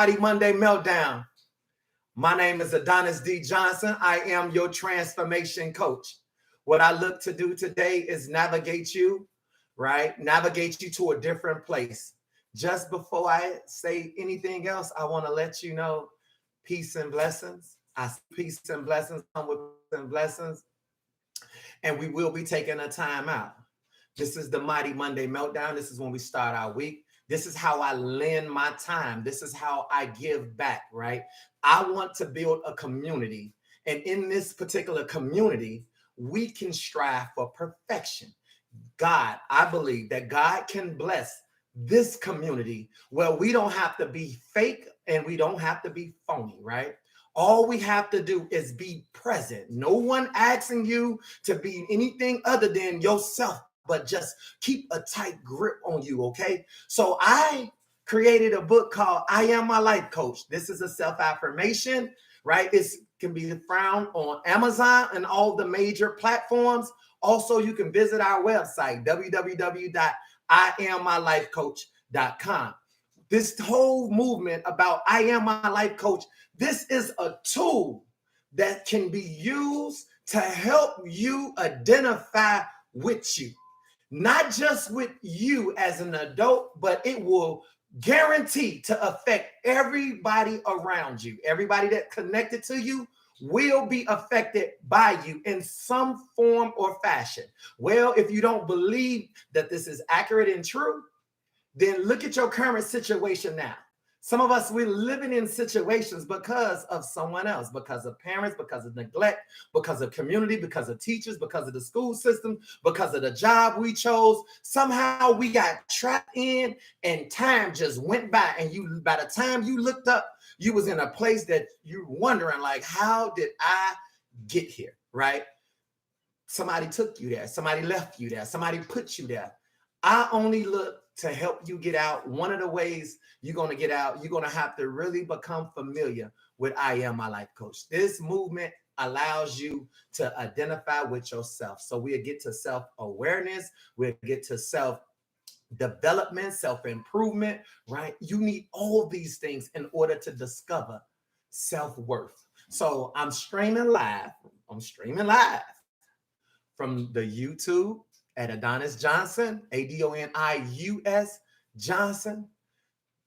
Monday Meltdown. My name is Adonius D. Johnson. I am your transformation coach. What I look to do today is navigate you, right? Navigate you to a different place. Just before I say anything else, I want to let you know peace and blessings. I see peace and blessings come with peace and blessings. And we will be taking a time out. This is the Mighty Monday Meltdown. This is when we start our week. This is how I lend my time. This is how I give back, right? I want to build a community. And in this particular community, we can strive for perfection. God, I believe that God can bless this community where we don't have to be fake and we don't have to be phony, right? All we have to do is be present. No one asking you to be anything other than yourself, but just keep a tight grip on you, okay? So I created a book called I Am My Life Coach. This is a self-affirmation, right? It can be found on Amazon and all the major platforms. Also, you can visit our website, www.iammylifecoach.com. This whole movement about I Am My Life Coach, this is a tool that can be used to help you identify with you. Not just with you as an adult, but it will guarantee to affect everybody around you. Everybody that connected to you will be affected by you in some form or fashion. Well, if you don't believe that this is accurate and true, then look at your current situation now. Some of us, we're living in situations because of someone else, because of parents, because of neglect, because of community, because of teachers, because of the school system, because of the job we chose. Somehow we got trapped in and time just went by. And by the time you looked up, you was in a place that you're wondering, like, how did I get here, right? Somebody took you there. Somebody left you there. Somebody put you there. I only look to help you get out. One of the ways you're going to get out, you're going to have to really become familiar with I Am My Life Coach. This movement allows you to identify with yourself. So we'll get to self-awareness. We'll get to self-development, self-improvement, right? You need all these things in order to discover self-worth. So I'm streaming live. From the YouTube at Adonius Johnson, Adonius Johnson.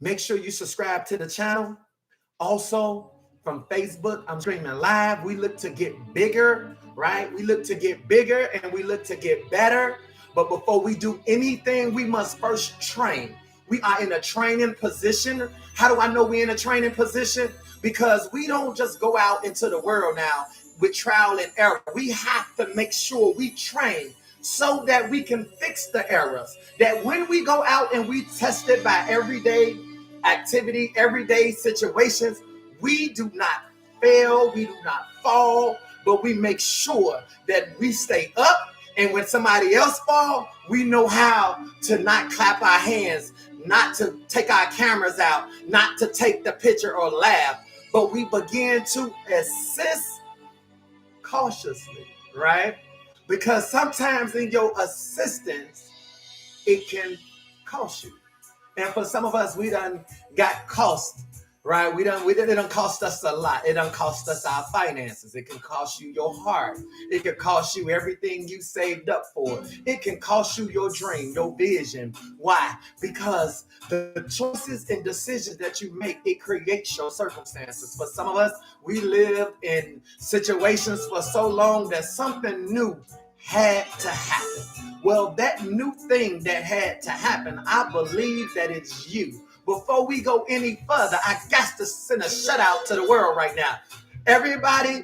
Make sure you subscribe to the channel. Also, from Facebook, I'm streaming live. We look to get bigger, right? We look to get bigger and we look to get better. But before we do anything, we must first train. We are in a training position. How do I know we're in a training position? Because we don't just go out into the world now with trial and error. We have to make sure we train so that we can fix the errors. That when we go out and we test it by everyday activity, everyday situations, we do not fail, we do not fall, but we make sure that we stay up. And when somebody else fall, we know how to not clap our hands, not to take our cameras out, not to take the picture or laugh, but we begin to assist cautiously, right? Because sometimes in your assistance, it can cost you. And for some of us, we done got cost, right? It done cost us a lot. It done cost us our finances. It can cost you your heart. It can cost you everything you saved up for. It can cost you your dream, your vision. Why? Because the choices and decisions that you make, it creates your circumstances. For some of us, we live in situations for so long that something new had to happen. Well, that new thing that had to happen, I believe that it's you. Before we go any further, I got to send a shout out to the world right now. Everybody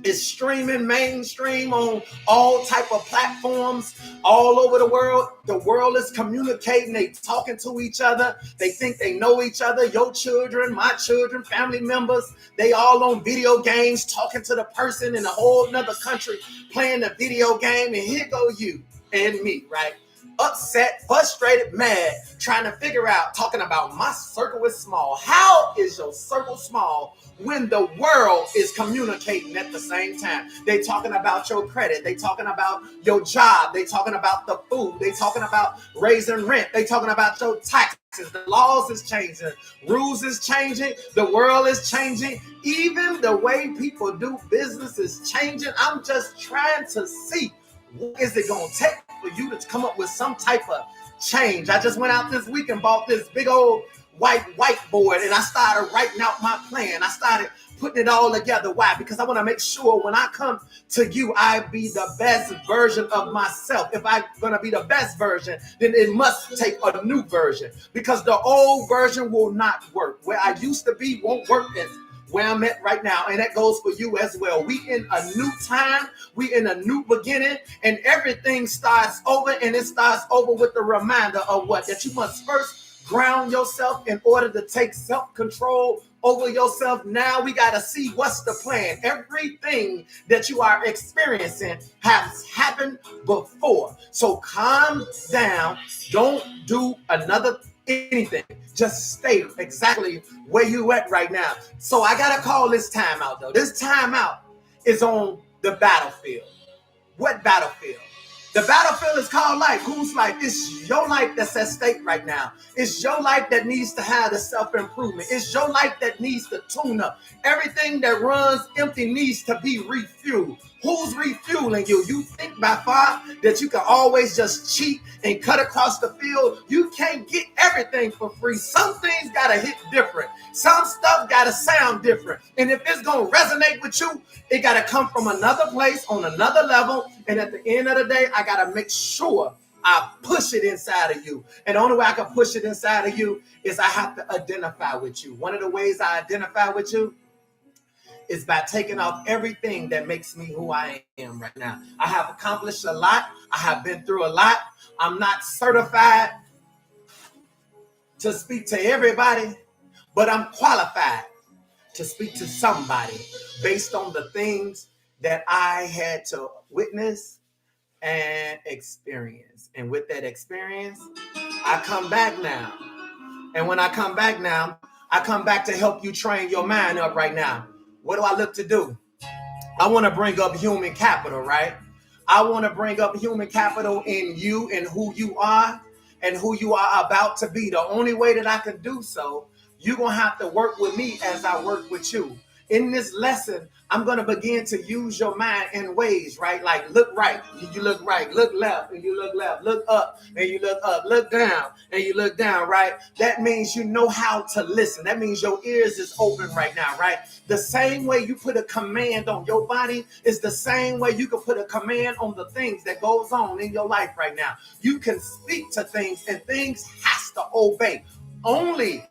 is streaming mainstream on all type of platforms all over the world. The world is communicating. They talking to each other. They think they know each other. Your children, my children, family members, they all on video games talking to the person in a whole nother country playing the video game. And here go you and me, right? upset, frustrated, mad, trying to figure out, talking about my circle is small. How is your circle small when the world is communicating at the same time? They talking about your credit. They talking about your job. They talking about the food. They talking about raising rent. They talking about your taxes. The laws is changing. Rules is changing. The world is changing. Even the way people do business is changing. I'm just trying to see, what is it going to take for you to come up with some type of change? I just went out this week and bought this big old whiteboard, and I started writing out my plan. I started putting it all together. Why? Because I want to make sure when I come to you, I be the best version of myself. If I'm going to be the best version, then it must take a new version, because the old version will not work. Where I used to be won't work as where I'm at right now. And that goes for you as well. We in a new time. We in a new beginning, and everything starts over, and it starts over with the reminder of what? That you must first ground yourself in order to take self-control over yourself. Now we got to see what's the plan. Everything that you are experiencing has happened before. So calm down. Don't do another anything. Just stay exactly where you at right now. So I got to call this time out, though. This time out is on the battlefield. What battlefield? The battlefield is called life. Whose life? It's your life that's at stake right now. It's your life that needs to have the self-improvement. It's your life that needs to tune up. Everything that runs empty needs to be refueled. Who's refueling you? You think by far that you can always just cheat and cut across the field? You can't get everything for free. Some things got to hit different. Some stuff got to sound different. And if it's going to resonate with you, it got to come from another place on another level. And at the end of the day, I got to make sure I push it inside of you. And the only way I can push it inside of you is I have to identify with you. One of the ways I identify with you is by taking off everything that makes me who I am right now. I have accomplished a lot. I have been through a lot. I'm not certified to speak to everybody, but I'm qualified to speak to somebody based on the things that I had to witness and experience. And with that experience, I come back now. And when I come back now, I come back to help you train your mind up right now. What do I look to do? I want to bring up human capital, right? I want to bring up human capital in you and who you are and who you are about to be. The only way that I can do so, you're going to have to work with me as I work with you. In this lesson, I'm going to begin to use your mind in ways, right? Like look right, you look right, look left, and you look left, look up, and you look up, look down, and you look down, right? That means you know how to listen. That means your ears is open right now, right? The same way you put a command on your body is the same way you can put a command on the things that goes on in your life right now. You can speak to things, and things has to obey. Only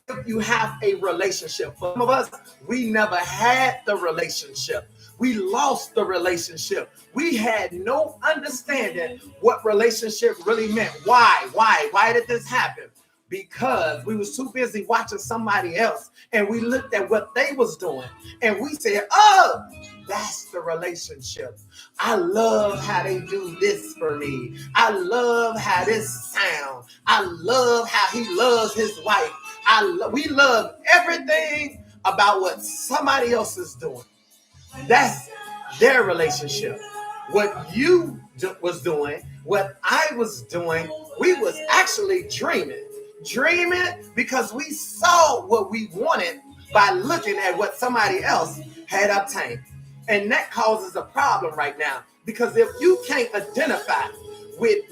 if you have a relationship. For some of us, we never had the relationship. We lost the relationship. We had no understanding what relationship really meant. Why? Why did this happen? Because we was too busy watching somebody else, and we looked at what they was doing, and we said, oh, that's the relationship. I love how they do this for me. I love how this sounds. I love how he loves his wife. We love everything about what somebody else is doing. That's their relationship. What you was doing, what I was doing, we was actually dreaming because we saw what we wanted by looking at what somebody else had obtained. And that causes a problem right now, because if you can't identify with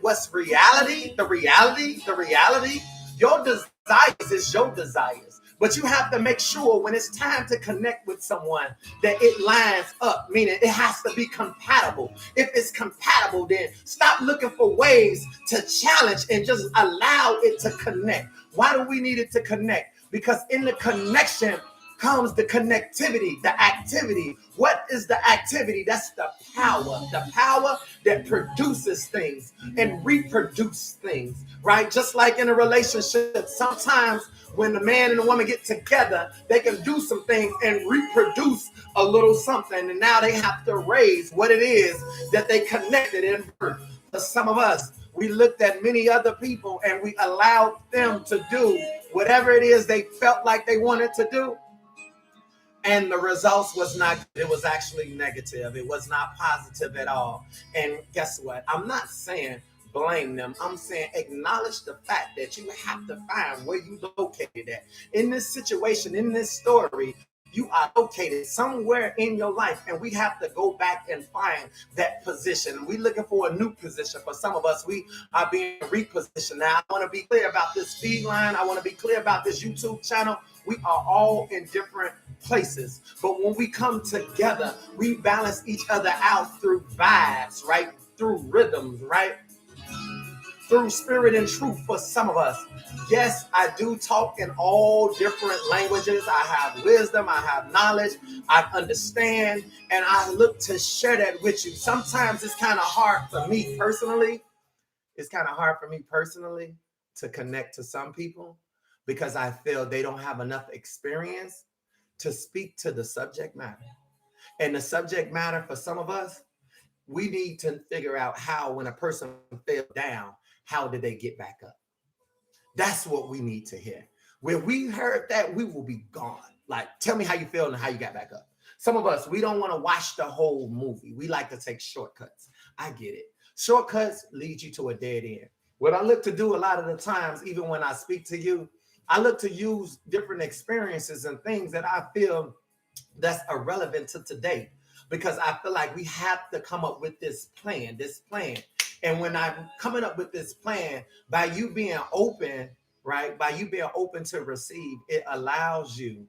what's reality, the reality, your desires is your desires. But you have to make sure when it's time to connect with someone that it lines up, meaning it has to be compatible. If it's compatible, then stop looking for ways to challenge and just allow it to connect. Why do we need it to connect? Because in the connection comes the connectivity, the activity. What is the activity? That's the power that produces things and reproduce things, right? Just like in a relationship, sometimes when the man and the woman get together, they can do some things and reproduce a little something. And now they have to raise what it is that they connected in birth. some of us, we looked at many other people and we allowed them to do whatever it is they felt like they wanted to do. And the results was not good. It was actually negative. It was not positive at all. And guess what? I'm not saying blame them. I'm saying acknowledge the fact that you have to find where you located at. In this situation, in this story, you are located somewhere in your life, and we have to go back and find that position. We're looking for a new position. For some of us, we are being repositioned. Now, I want to be clear about this feed line. I want to be clear about this YouTube channel. We are all in different places, but when we come together, we balance each other out through vibes, right? Through rhythms, right? Through spirit and truth for some of us. Yes, I do talk in all different languages. I have wisdom, I have knowledge, I understand, and I look to share that with you. Sometimes it's kind of hard for me personally. To connect to some people because I feel they don't have enough experience to speak to the subject matter. And the subject matter for some of us, we need to figure out how, when a person fell down, how did they get back up? That's what we need to hear. When we heard that, we will be gone. Like, tell me how you feel and how you got back up. Some of us, we don't want to watch the whole movie. We like to take shortcuts. I get it. Shortcuts lead you to a dead end. What I look to do a lot of the times, even when I speak to you, I look to use different experiences and things that I feel that's irrelevant to today, because I feel like we have to come up with this plan. And when I'm coming up with this plan, by you being open, right? By you being open to receive, it allows you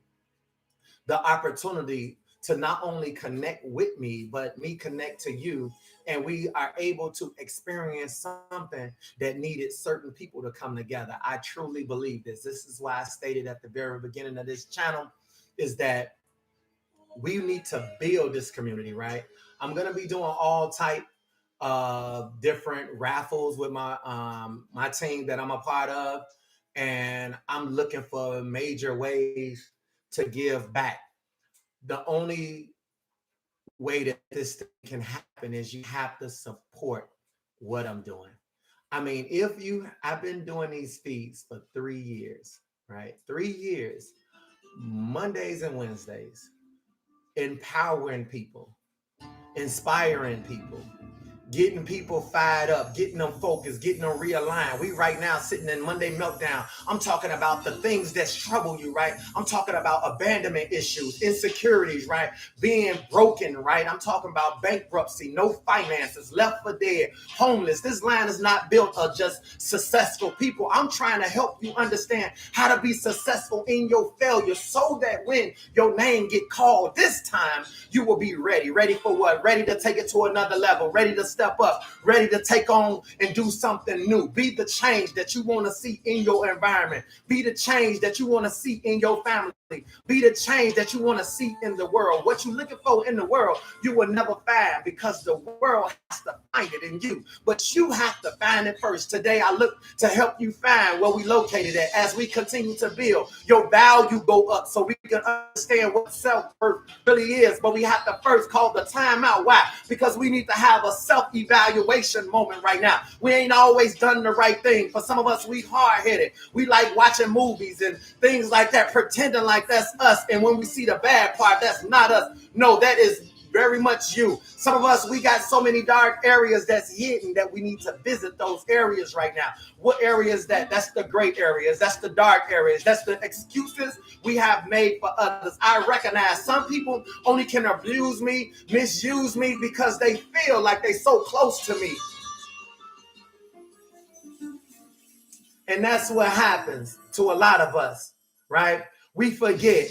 the opportunity to not only connect with me, but me connect to you. And we are able to experience something that needed certain people to come together. I truly believe this. This is why I stated at the very beginning of this channel is that we need to build this community, right? I'm going to be doing all type of different raffles with my my team that I'm a part of. And I'm looking for major ways to give back. The only way that this thing can happen is you have to support what I'm doing. I mean, I've been doing these feeds for 3 years, right? 3 years, Mondays and Wednesdays, empowering people, inspiring people, getting people fired up, getting them focused, getting them realigned. We right now sitting in Monday Meltdown. I'm talking about the things that trouble you, right? I'm talking about abandonment issues, insecurities, right? Being broken, right? I'm talking about bankruptcy, no finances, left for dead, homeless. This line is not built of just successful people. I'm trying to help you understand how to be successful in your failure so that when your name get called this time, you will be ready. Ready for what? Ready to take it to another level, ready to step up, ready to take on and do something new. Be the change that you want to see in your environment. Be the change that you want to see in your family. Be the change that you want to see in the world. What you're looking for in the world, you will never find because the world has to find it in you. But you have to find it first. Today, I look to help you find where we located at as we continue to build. Your value go up so we can understand what self-worth really is. But we have to first call the time out. Why? Because we need to have a self-evaluation moment right now. We ain't always done the right thing. For some of us, we hard-headed. We like watching movies and things like that, pretending like that's us. And when we see the bad part, that's not us. No, that is very much you. Some of us, we got so many dark areas that's hidden that we need to visit those areas right now. What areas that? That's the great areas. That's the dark areas. That's the excuses we have made for others. I recognize some people only can abuse me, misuse me because they feel like they so close to me. And that's what happens to a lot of us, right? We forget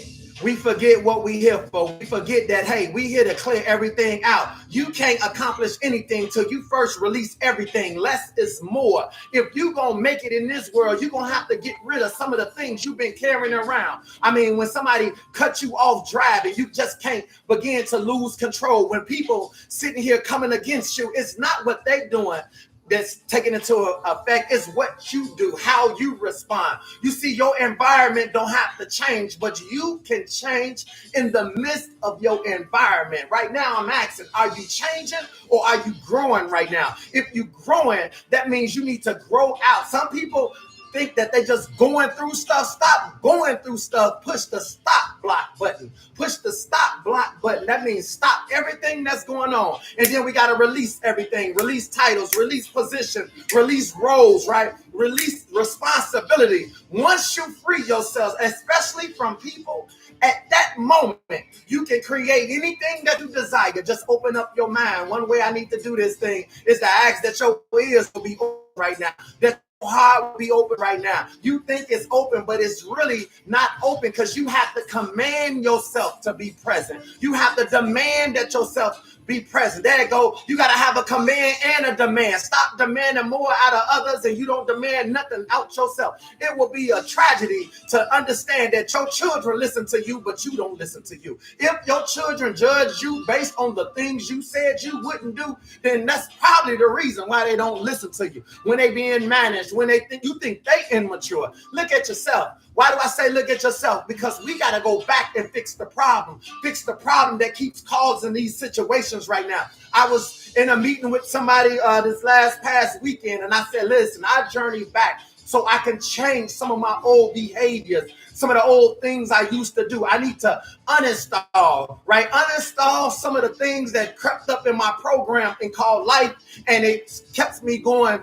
what we here for. We forget that, hey, we here to clear everything out. You can't accomplish anything till you first release everything. Less is more. If you gonna make it in this world, you're gonna have to get rid of some of the things you've been carrying around. I mean, when somebody cuts you off driving, you just can't begin to lose control. When people sitting here coming against you, it's not what they doing. that's taken into effect is what you do, how you respond. You see, your environment don't have to change, but you can change in the midst of your environment. Right now, I'm asking, are you changing or are you growing right now? If you're growing, that means you need to grow out. Some people think that they just going through stuff. Stop going through stuff. Push the stop block button. Push the stop block button. That means stop everything that's going on. And then we got to release everything. Release titles, release position, release roles, right? Release responsibility. Once you free yourselves, especially from people, at that moment, you can create anything that you desire. Just open up your mind. One way I need to do this thing is to ask that your ears will be open right now. That heart will be open right now. You think it's open, but it's really not open because you have to command yourself to be present. You have to demand that yourself be present. There you go. You got to have a command and a demand. Stop demanding more out of others and you don't demand nothing out yourself. It will be a tragedy to understand that your children listen to you, but you don't listen to you. If your children judge you based on the things you said you wouldn't do, then that's probably the reason why they don't listen to you. When they being managed, when they think you think they immature. Look at yourself. Why do I say look at yourself? Because we got to go back and fix the problem. Fix the problem that keeps causing these situations right now. I was in a meeting with somebody this past weekend, and I said, listen, I journey back so I can change some of my old behaviors, some of the old things I used to do. I need to uninstall, right? Uninstall some of the things that crept up in my program and called life, and it kept me going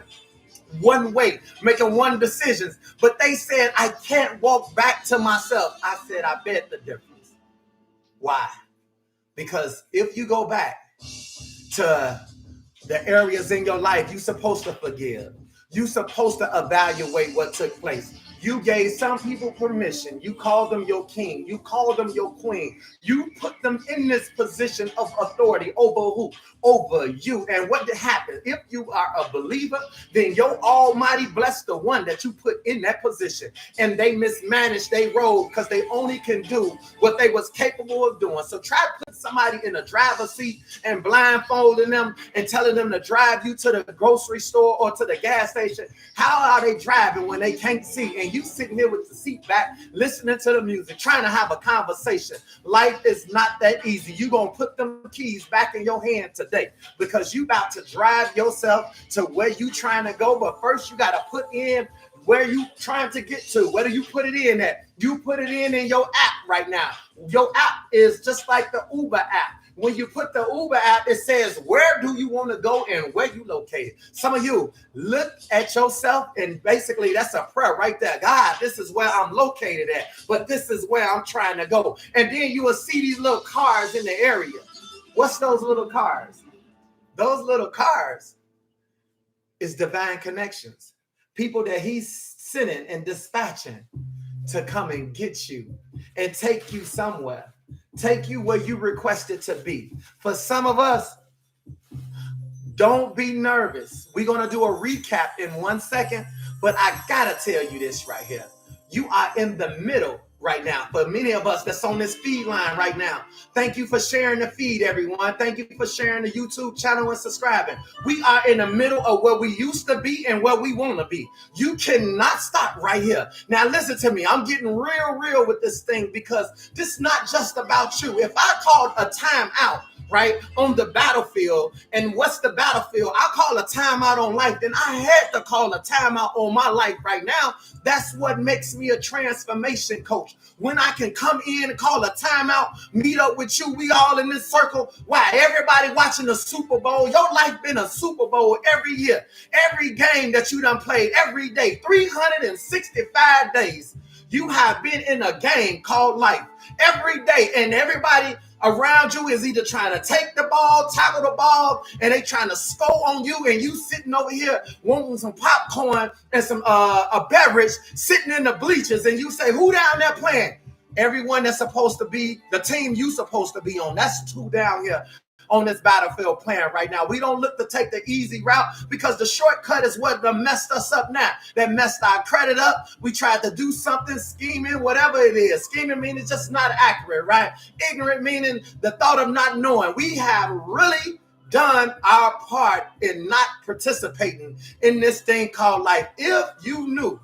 one way, making one decisions. But they said, I can't walk back to myself. I said, I bet the difference. Why? Because if you go back to the areas in your life, you're supposed to forgive. You're supposed to evaluate what took place. You gave some people permission. You called them your king. You called them your queen. You put them in this position of authority over who? Over you. And what did happen? If you are a believer, then your almighty bless the one that you put in that position. And they mismanaged their role because they only can do what they was capable of doing. So try to put somebody in a driver's seat and blindfolding them and telling them to drive you to the grocery store or to the gas station. How are they driving when they can't see? And you sitting here with the seat back, listening to the music, trying to have a conversation. Life is not that easy. You're going to put them keys back in your hand today because you about to drive yourself to where you trying to go. But first you got to put in where you trying to get to. Where do you put it in at? You put it in your app right now. Your app is just like the Uber app. When you put the Uber app, it says, where do you want to go and where you located? Some of you look at yourself and basically that's a prayer right there. God, this is where I'm located at, but this is where I'm trying to go. And then you will see these little cars in the area. What's those little cars? Those little cars is divine connections. People that he's sending and dispatching to come and get you and take you somewhere. Take you where you requested to be. For some of us, don't be nervous. We're going to do a recap in 1 second, but I got to tell you this right here. You are in the middle right now. For many of us that's on this feed line right now, thank you for sharing the feed, everyone. Thank you for sharing the YouTube channel and subscribing. We are in the middle of where we used to be and where we want to be. You cannot stop right here. Now, listen to me. I'm getting real with this thing because this is not just about you. If I called a timeout, right, on the battlefield, and what's the battlefield? I call a timeout on life, then I had to call a timeout on my life right now. That's what makes me a transformation coach. When I can come in and call a timeout, meet up with you, we all in this circle. Why? Everybody watching the Super Bowl. Your life been a Super Bowl every year. Every game that you done played, every day, 365 days, you have been in a game called life every day, and everybody around you is either trying to take the ball, tackle the ball, and they trying to score on you, and you sitting over here wanting some popcorn and some a beverage, sitting in the bleachers, and you say, who down there playing? Everyone that's supposed to be the team you supposed to be on. That's two down here on this battlefield playing right now. We don't look to take the easy route because the shortcut is what messed us up now. That messed our credit up. We tried to do something, scheming, whatever it is. Scheming meaning just not accurate, right? Ignorant meaning the thought of not knowing. We have really done our part in not participating in this thing called life. If you knew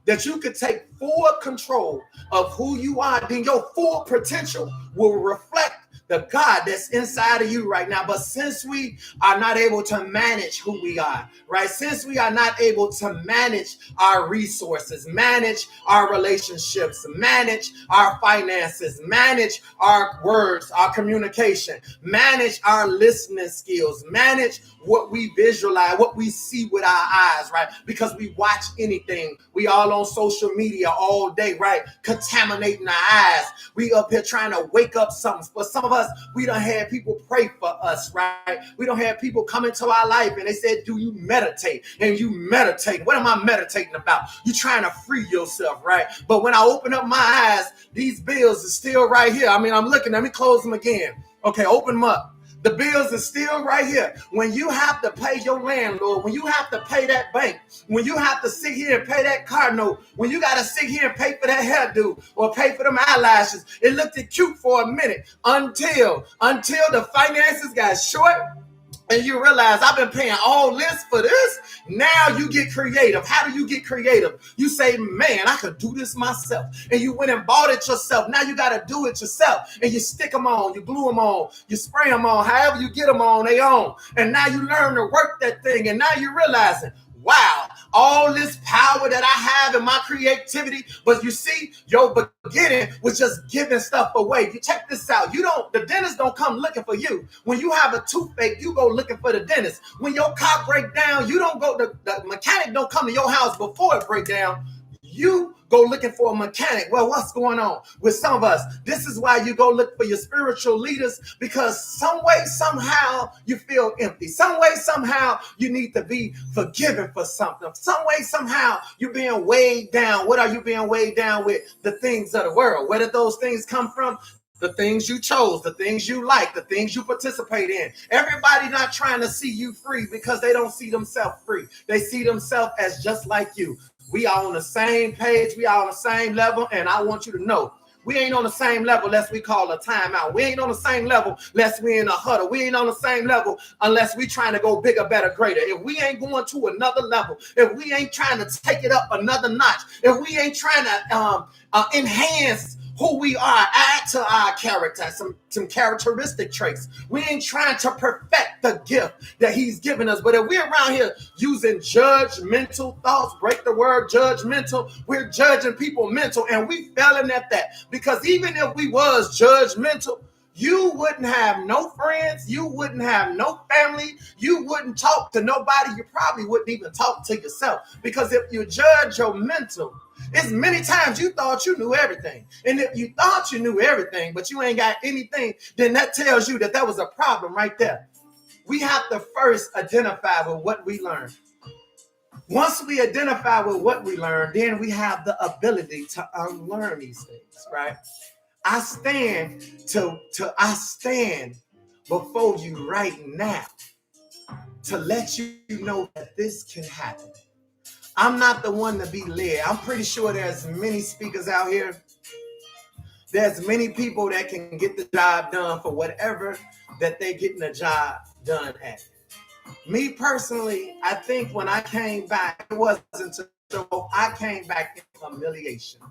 that you could take full control of who you are, then your full potential will reflect the God that's inside of you right now. But since we are not able to manage who we are, right? Since we are not able to manage our resources, manage our relationships, manage our finances, manage our words, our communication, manage our listening skills, manage what we visualize, what we see with our eyes, right? Because we watch anything. We all on social media all day, right? Contaminating our eyes. We up here trying to wake up something. For some of us, we don't have people pray for us, right? We don't have people come into our life and they said, do you meditate? And you meditate. What am I meditating about? You trying to free yourself, right? But when I open up my eyes, these bills are still right here. I mean, I'm looking, let me close them again. Okay, open them up. The bills are still right here. When you have to pay your landlord, when you have to pay that bank, when you have to sit here and pay that car note, when you got to sit here and pay for that hairdo or pay for them eyelashes, it looked cute for a minute until the finances got short. And you realize I've been paying all this for this. Now you get creative. How do you get creative? You say, man, I could do this myself. And you went and bought it yourself. Now you got to do it yourself. And you stick them on, you glue them on, you spray them on, however you get them on, they on. And now you learn to work that thing. And now you're realizing, wow, all this power that I have in my creativity. But you see, your beginning was just giving stuff away. You check this out. The dentist don't come looking for you. When you have a toothache, you go looking for the dentist. When your car break down, you don't go, the mechanic don't come to your house before it break down. You go looking for a mechanic. Well, what's going on with some of us? This is why you go look for your spiritual leaders, because some way, somehow you feel empty. Some way, somehow you need to be forgiven for something. Some way, somehow you're being weighed down. What are you being weighed down with? The things of the world. Where did those things come from? The things you chose, the things you like, the things you participate in. Everybody not trying to see you free because they don't see themselves free. They see themselves as just like you. We are on the same page. We are on the same level. And I want you to know, we ain't on the same level unless we call a timeout. We ain't on the same level unless we in a huddle. We ain't on the same level unless we trying to go bigger, better, greater. If we ain't going to another level, if we ain't trying to take it up another notch, if we ain't trying to enhance who we are, add to our character, some characteristic traits. We ain't trying to perfect the gift that he's given us. But if we're around here using judgmental thoughts, break the word judgmental, we're judging people mental, and we failing at that. Because even if we was judgmental, you wouldn't have no friends. You wouldn't have no family. You wouldn't talk to nobody. You probably wouldn't even talk to yourself. Because if you judge your mental, it's many times you thought you knew everything. And if you thought you knew everything, but you ain't got anything, then that tells you that was a problem right there. We have to first identify with what we learned. Once we identify with what we learned, then we have the ability to unlearn these things, right? I stand before you right now to let you know that this can happen. I'm not the one to be led. I'm pretty sure there's many speakers out here. There's many people that can get the job done for whatever that they're getting the job done at. Me personally, I think when I came back, it wasn't until I came back in humiliation.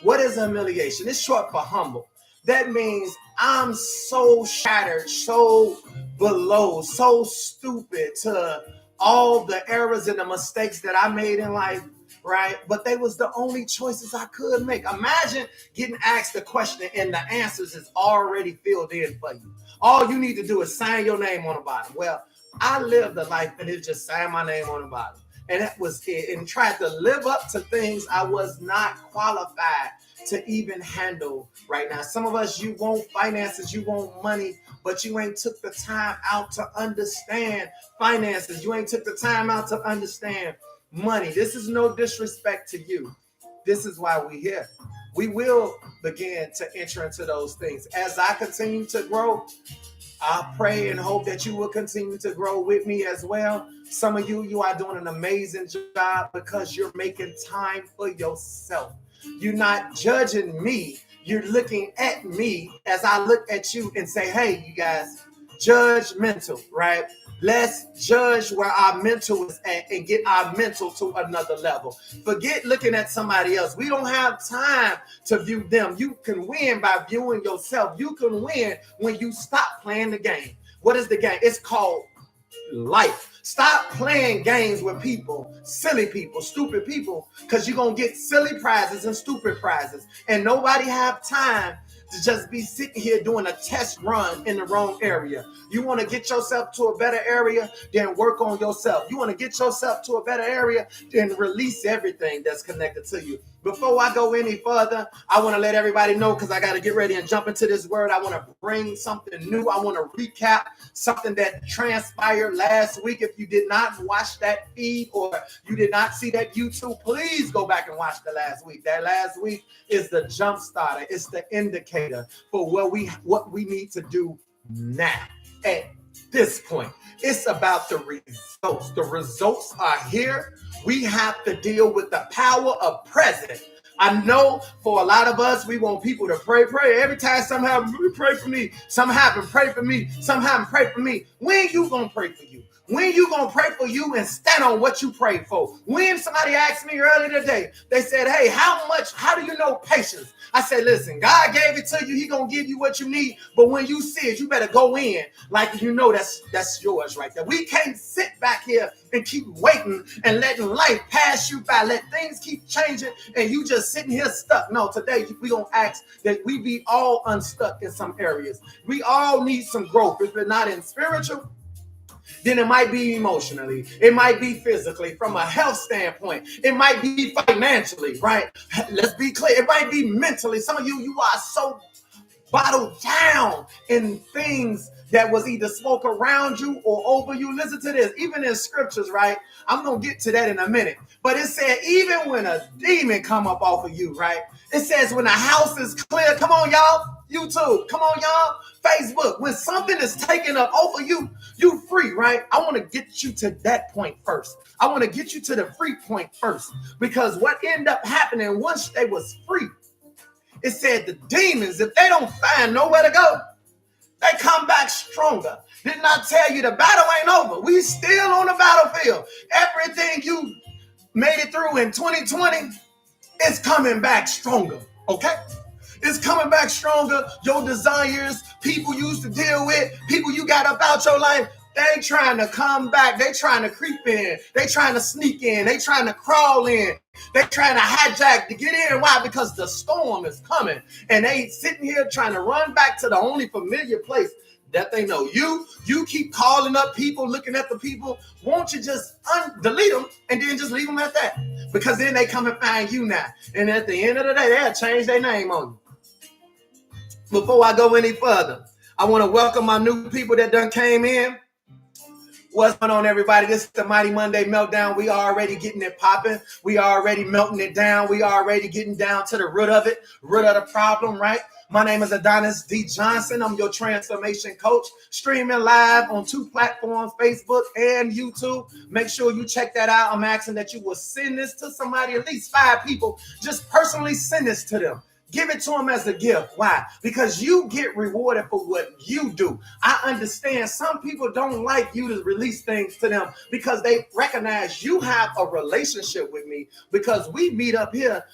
What is humiliation? It's short for humble. That means I'm so shattered, so below, so stupid to all the errors and the mistakes that I made in life, right? But they was the only choices I could make. Imagine getting asked a question and the answers is already filled in for you. All you need to do is sign your name on the bottom. Well, I lived a life and it just signed my name on the bottom. And that was it. And tried to live up to things I was not qualified to even handle right now. Some of us, you want finances, you want money, but you ain't took the time out to understand finances. You ain't took the time out to understand money. This is no disrespect to you. This is why we're here. We will begin to enter into those things. As I continue to grow, I pray and hope that you will continue to grow with me as well. Some of you are doing an amazing job because you're making time for yourself. You're not judging me. You're looking at me as I look at you and say, hey, you guys, judgmental, right? Let's judge where our mental is at and get our mental to another level. Forget looking at somebody else. We don't have time to view them. You can win by viewing yourself. You can win when you stop playing the game. What is the game? It's called life. Stop playing games with people, silly people, stupid people, because you're going to get silly prizes and stupid prizes. And nobody have time to just be sitting here doing a test run in the wrong area. You want to get yourself to a better area, then work on yourself. You want to get yourself to a better area, then release everything that's connected to you. Before I go any further, I want to let everybody know, because I got to get ready and jump into this word. I want to bring something new. I want to recap something that transpired last week. If you did not watch that feed or you did not see that YouTube, please go back and watch the last week. That last week is the jump starter. It's the indicator for what we need to do now. At this point, it's about the results. The results are here. We have to deal with the power of present. I know for a lot of us, we want people to pray. Every time something happens, pray for me. Something happens, pray for me. Something happens, pray for me. When you gonna pray for you? When you gonna pray for you and stand on what you prayed for? When somebody asked me earlier today, they said, hey, how do you know patience? I said, listen, God gave it to you. He gonna give you what you need. But when you see it, you better go in like you know that's yours right there. We can't sit back here and keep waiting and letting life pass you by. Let things keep changing and you just sitting here stuck. No, today we gonna ask that we be all unstuck in some areas. We all need some growth. If it's not in spiritual, then it might be emotionally, it might be physically, from a health standpoint, it might be financially, right? Let's be clear, it might be mentally. Some of you are so bottled down in things that was either spoke around you or over you. Listen to this, even in scriptures, right? I'm gonna get to that in a minute. But it said, even when a demon come up off of you, right? It says when the house is clear, come on, y'all, YouTube, come on, y'all, Facebook, when something is taken up over you, you free, right? I want to get you to that point first. I want to get you to the free point first, because what ended up happening once they was free, it said the demons, if they don't find nowhere to go, they come back stronger. Didn't I tell you the battle ain't over? We still on the battlefield. Everything you made it through in 2020 is coming back stronger, okay? It's coming back stronger. Your desires, people you used to deal with, people you got about your life, they trying to come back. They trying to creep in. They trying to sneak in. They trying to crawl in. They trying to hijack to get in. Why? Because the storm is coming. And they sitting here trying to run back to the only familiar place that they know. You keep calling up people, looking at the people. Won't you just delete them and then just leave them at that? Because then they come and find you now. And at the end of the day, they'll change their name on you. Before I go any further, I want to welcome my new people that done came in. What's going on, everybody? This is the Mighty Monday Meltdown. We are already getting it popping. We are already melting it down. We are already getting down to the root of it, root of the problem, right? My name is Adonius D. Johnson. I'm your transformation coach, streaming live on 2 platforms, Facebook and YouTube. Make sure you check that out. I'm asking that you will send this to somebody, at least 5 people. Just personally send this to them. Give it to them as a gift. Why? Because you get rewarded for what you do. I understand some people don't like you to release things to them because they recognize you have a relationship with me, because we meet up here,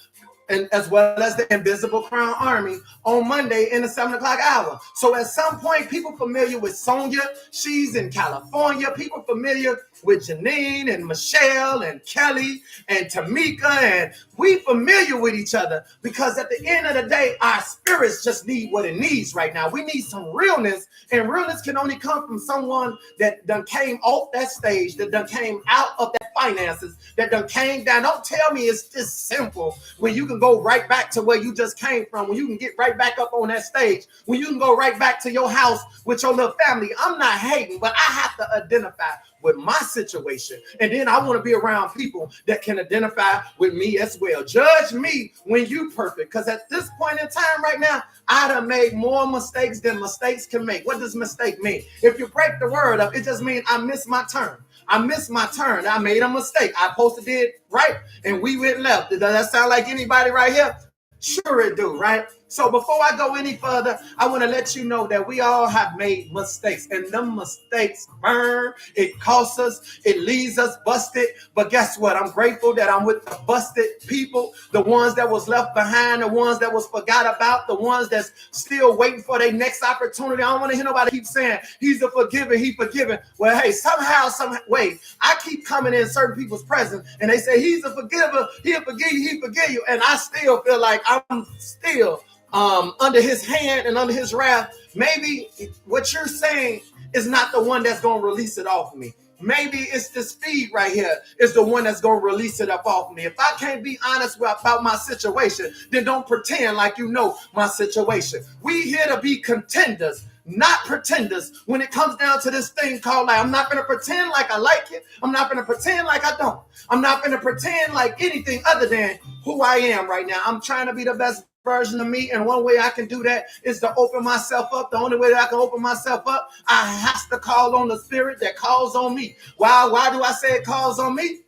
and as well as the Invisible Crown Army on Monday in the 7 o'clock hour. So at some point, people familiar with Sonia, she's in California. People familiar with Janine and Michelle and Kelly and Tamika, and we familiar with each other because at the end of the day, our spirits just need what it needs right now. We need some realness, and realness can only come from someone that done came off that stage, that done came out of that finances, that done came down. Don't tell me it's just simple when you can go right back to where you just came from, when you can get right back up on that stage, when you can go right back to your house with your little family. I'm not hating, but I have to identify with my situation. And then I want to be around people that can identify with me as well. Judge me when you perfect. Because at this point in time right now, I done made more mistakes than mistakes can make. What does mistake mean? If you break the word up, it just means I missed my turn. I missed my turn. I made a mistake. I supposed to did right, and we went left. Does that sound like anybody right here? Sure it do, right? So before I go any further, I want to let you know that we all have made mistakes, and them mistakes burn. It costs us. It leaves us busted. But guess what? I'm grateful that I'm with the busted people, the ones that was left behind, the ones that was forgot about, the ones that's still waiting for their next opportunity. I don't want to hear nobody keep saying he's a forgiver, he forgiven. Well, hey, somehow, some way, I keep coming in certain people's presence, and they say he's a forgiver, he'll forgive you, he forgive you, and I still feel like I'm still under his hand and under his wrath. Maybe what you're saying is not the one that's going to release it off me. Maybe it's this feed right here is the one that's going to release it up off me. If I can't be honest about my situation, then don't pretend like you know my situation. We here to be contenders, not pretenders. When it comes down to this thing called life, I'm not going to pretend like I like it. I'm not going to pretend like I don't. I'm not going to pretend like anything other than who I am right now. I'm trying to be the best version of me, and one way I can do that is to open myself up. The only way that I can open myself up, I have to call on the spirit that calls on me. Why do I say it calls on me?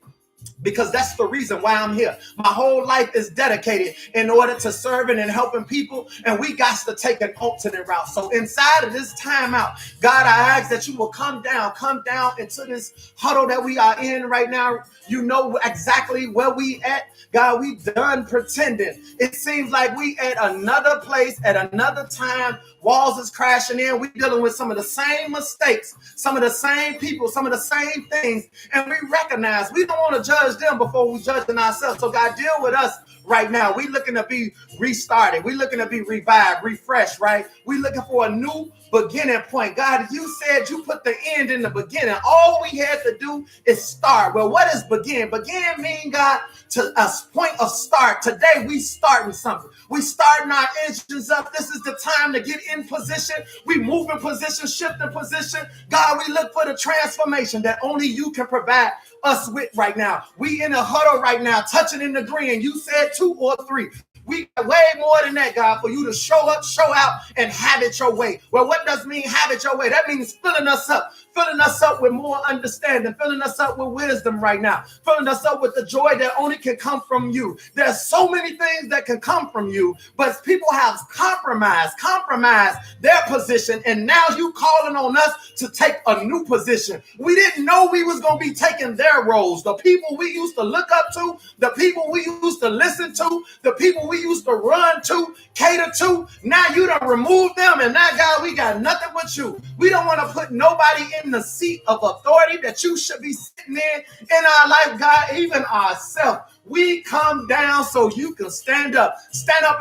Because that's the reason why I'm here. My whole life is dedicated in order to serving and helping people, and we got to take an alternate route. So inside of this timeout, God, I ask that you will come down into this huddle that we are in right now. You know exactly where we at. God, we done pretending. It seems like we at another place at another time. Walls is crashing in. We dealing with some of the same mistakes, some of the same people, some of the same things. And we recognize we don't want to judge them before we judging ourselves. So God, deal with us right now. We looking to be restarted. We looking to be revived, refreshed, right? We looking for a new beginning point. God, you said you put the end in the beginning. All we had to do is start. Well, what is begin? Begin mean, God, to a point of start. Today we starting something. We starting our engines up. This is the time to get in position. We move in position, shift in position. God, we look for the transformation that only you can provide us with right now. We in a huddle right now, touching and agreeing. You said 2 or 3. We got way more than that, God, for you to show up, show out, and have it your way. Well, what does mean have it your way? That means filling us up with more understanding, filling us up with wisdom right now, filling us up with the joy that only can come from you. There's so many things that can come from you, but people have compromised their position, and now you calling on us to take a new position. We didn't know we was going to be taking their roles. The people we used to look up to, the people we used to listen to, the people we used to run to, cater to. Now you done remove them, and now, God, we got nothing but you. We don't want to put nobody in the seat of authority that you should be sitting in our life, God, even ourselves. We come down so you can stand up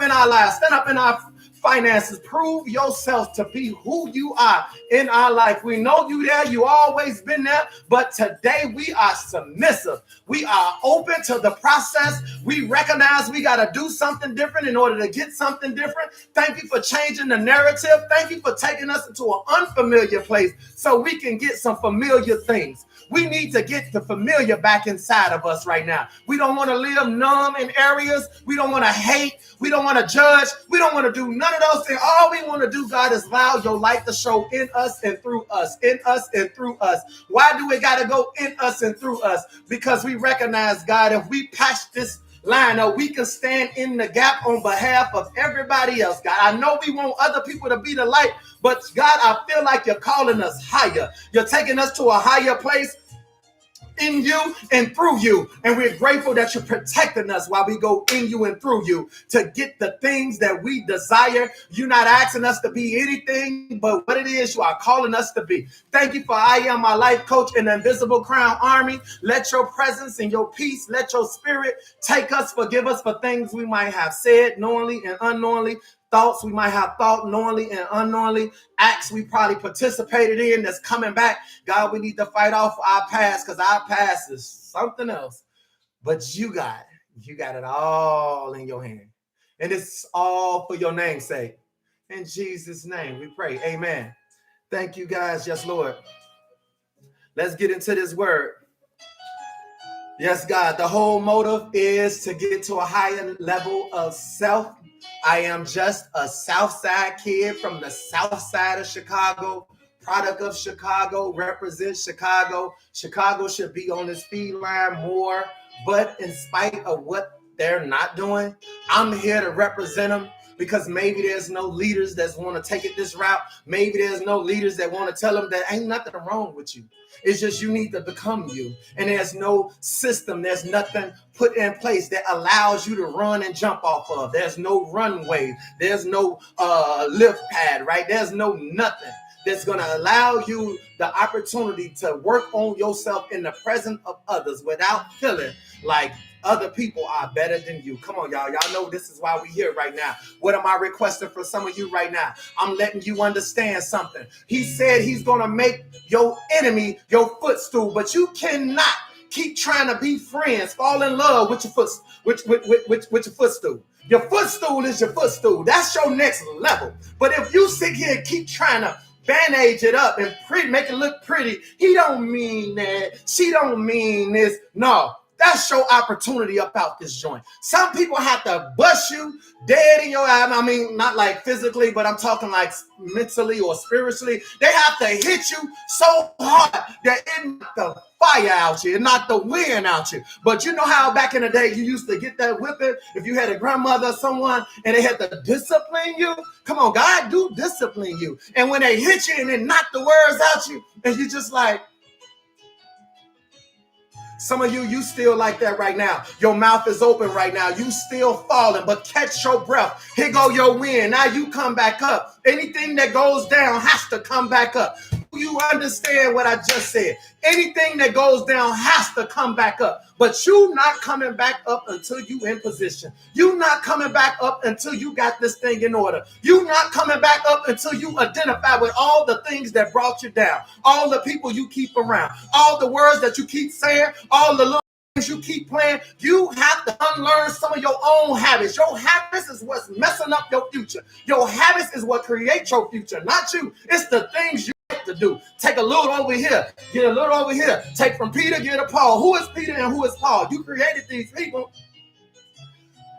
in our lives, stand up in our finances. Prove yourself to be who you are in our life. We know you there. You always been there. But today we are submissive. We are open to the process. We recognize we got to do something different in order to get something different. Thank you for changing the narrative. Thank you for taking us into an unfamiliar place so we can get some familiar things. We need to get the familiar back inside of us right now. We don't want to live numb in areas. We don't want to hate. We don't want to judge. We don't want to do none of those things. All we want to do, God, is allow your light to show in us and through us, in us and through us. Why do we got to go in us and through us? Because we recognize, God, if we patch this line up, we can stand in the gap on behalf of everybody else. God, I know we want other people to be the light, but God, I feel like you're calling us higher. You're taking us to a higher place in you and through you. And we're grateful that you're protecting us while we go in you and through you to get the things that we desire. You're not asking us to be anything but what it is you are calling us to be. Thank you for I am my life coach in the Invisible Crown Army. Let your presence and your peace, let your spirit take us, forgive us for things we might have said knowingly and unknowingly. Thoughts we might have thought knowingly and unknowingly, acts we probably participated in that's coming back. God, we need to fight off our past because our past is something else. But you got it all in your hand. And it's all for your name's sake. In Jesus' name we pray. Amen. Thank you guys. Yes, Lord. Let's get into this word. Yes, God, the whole motive is to get to a higher level of self. I am just a South Side kid from the South Side of Chicago, product of Chicago, represent Chicago. Chicago should be on this feed line more, but in spite of what they're not doing, I'm here to represent them because maybe there's no leaders that want to take it this route. Maybe there's no leaders that want to tell them that ain't nothing wrong with you. It's just you need to become you. And there's no system. There's nothing put in place that allows you to run and jump off of. There's no runway. There's no lift pad, right? There's no nothing that's going to allow you the opportunity to work on yourself in the presence of others without feeling like other people are better than you. Come on, y'all. Y'all know this is why we're here right now. What am I requesting for some of you right now? I'm letting you understand something. He said he's going to make your enemy your footstool, but you cannot keep trying to be friends, fall in love with your footstool. Your footstool is your footstool. That's your next level. But if you sit here and keep trying to bandage it up and make it look pretty, he don't mean that. She don't mean this. No. That's your opportunity up out this joint. Some people have to bust you dead in your eye. I mean, not like physically, but I'm talking like mentally or spiritually. They have to hit you so hard that it knocked the fire out you, it knocked the wind out you. But you know how back in the day you used to get that whipping if you had a grandmother or someone and they had to discipline you? Come on, God do discipline you. And when they hit you and they knock the words out you, and you just like, some of you still like that right now. Your mouth is open right now. You still falling, but catch your breath. Here go your wind. Now you come back up. Anything that goes down has to come back up. You understand what I just said? Anything that goes down has to come back up. But you not coming back up until you in position. You not coming back up until you got this thing in order. You not coming back up until you identify with all the things that brought you down. All the people you keep around. All the words that you keep saying. All the little things you keep playing. You have to unlearn some of your own habits. Your habits is what's messing up your future. Your habits is what creates your future, not you. It's the things you to do. Take a little over here, get a little over here. Take from Peter, get to Paul. Who is Peter and who is Paul? You created these people.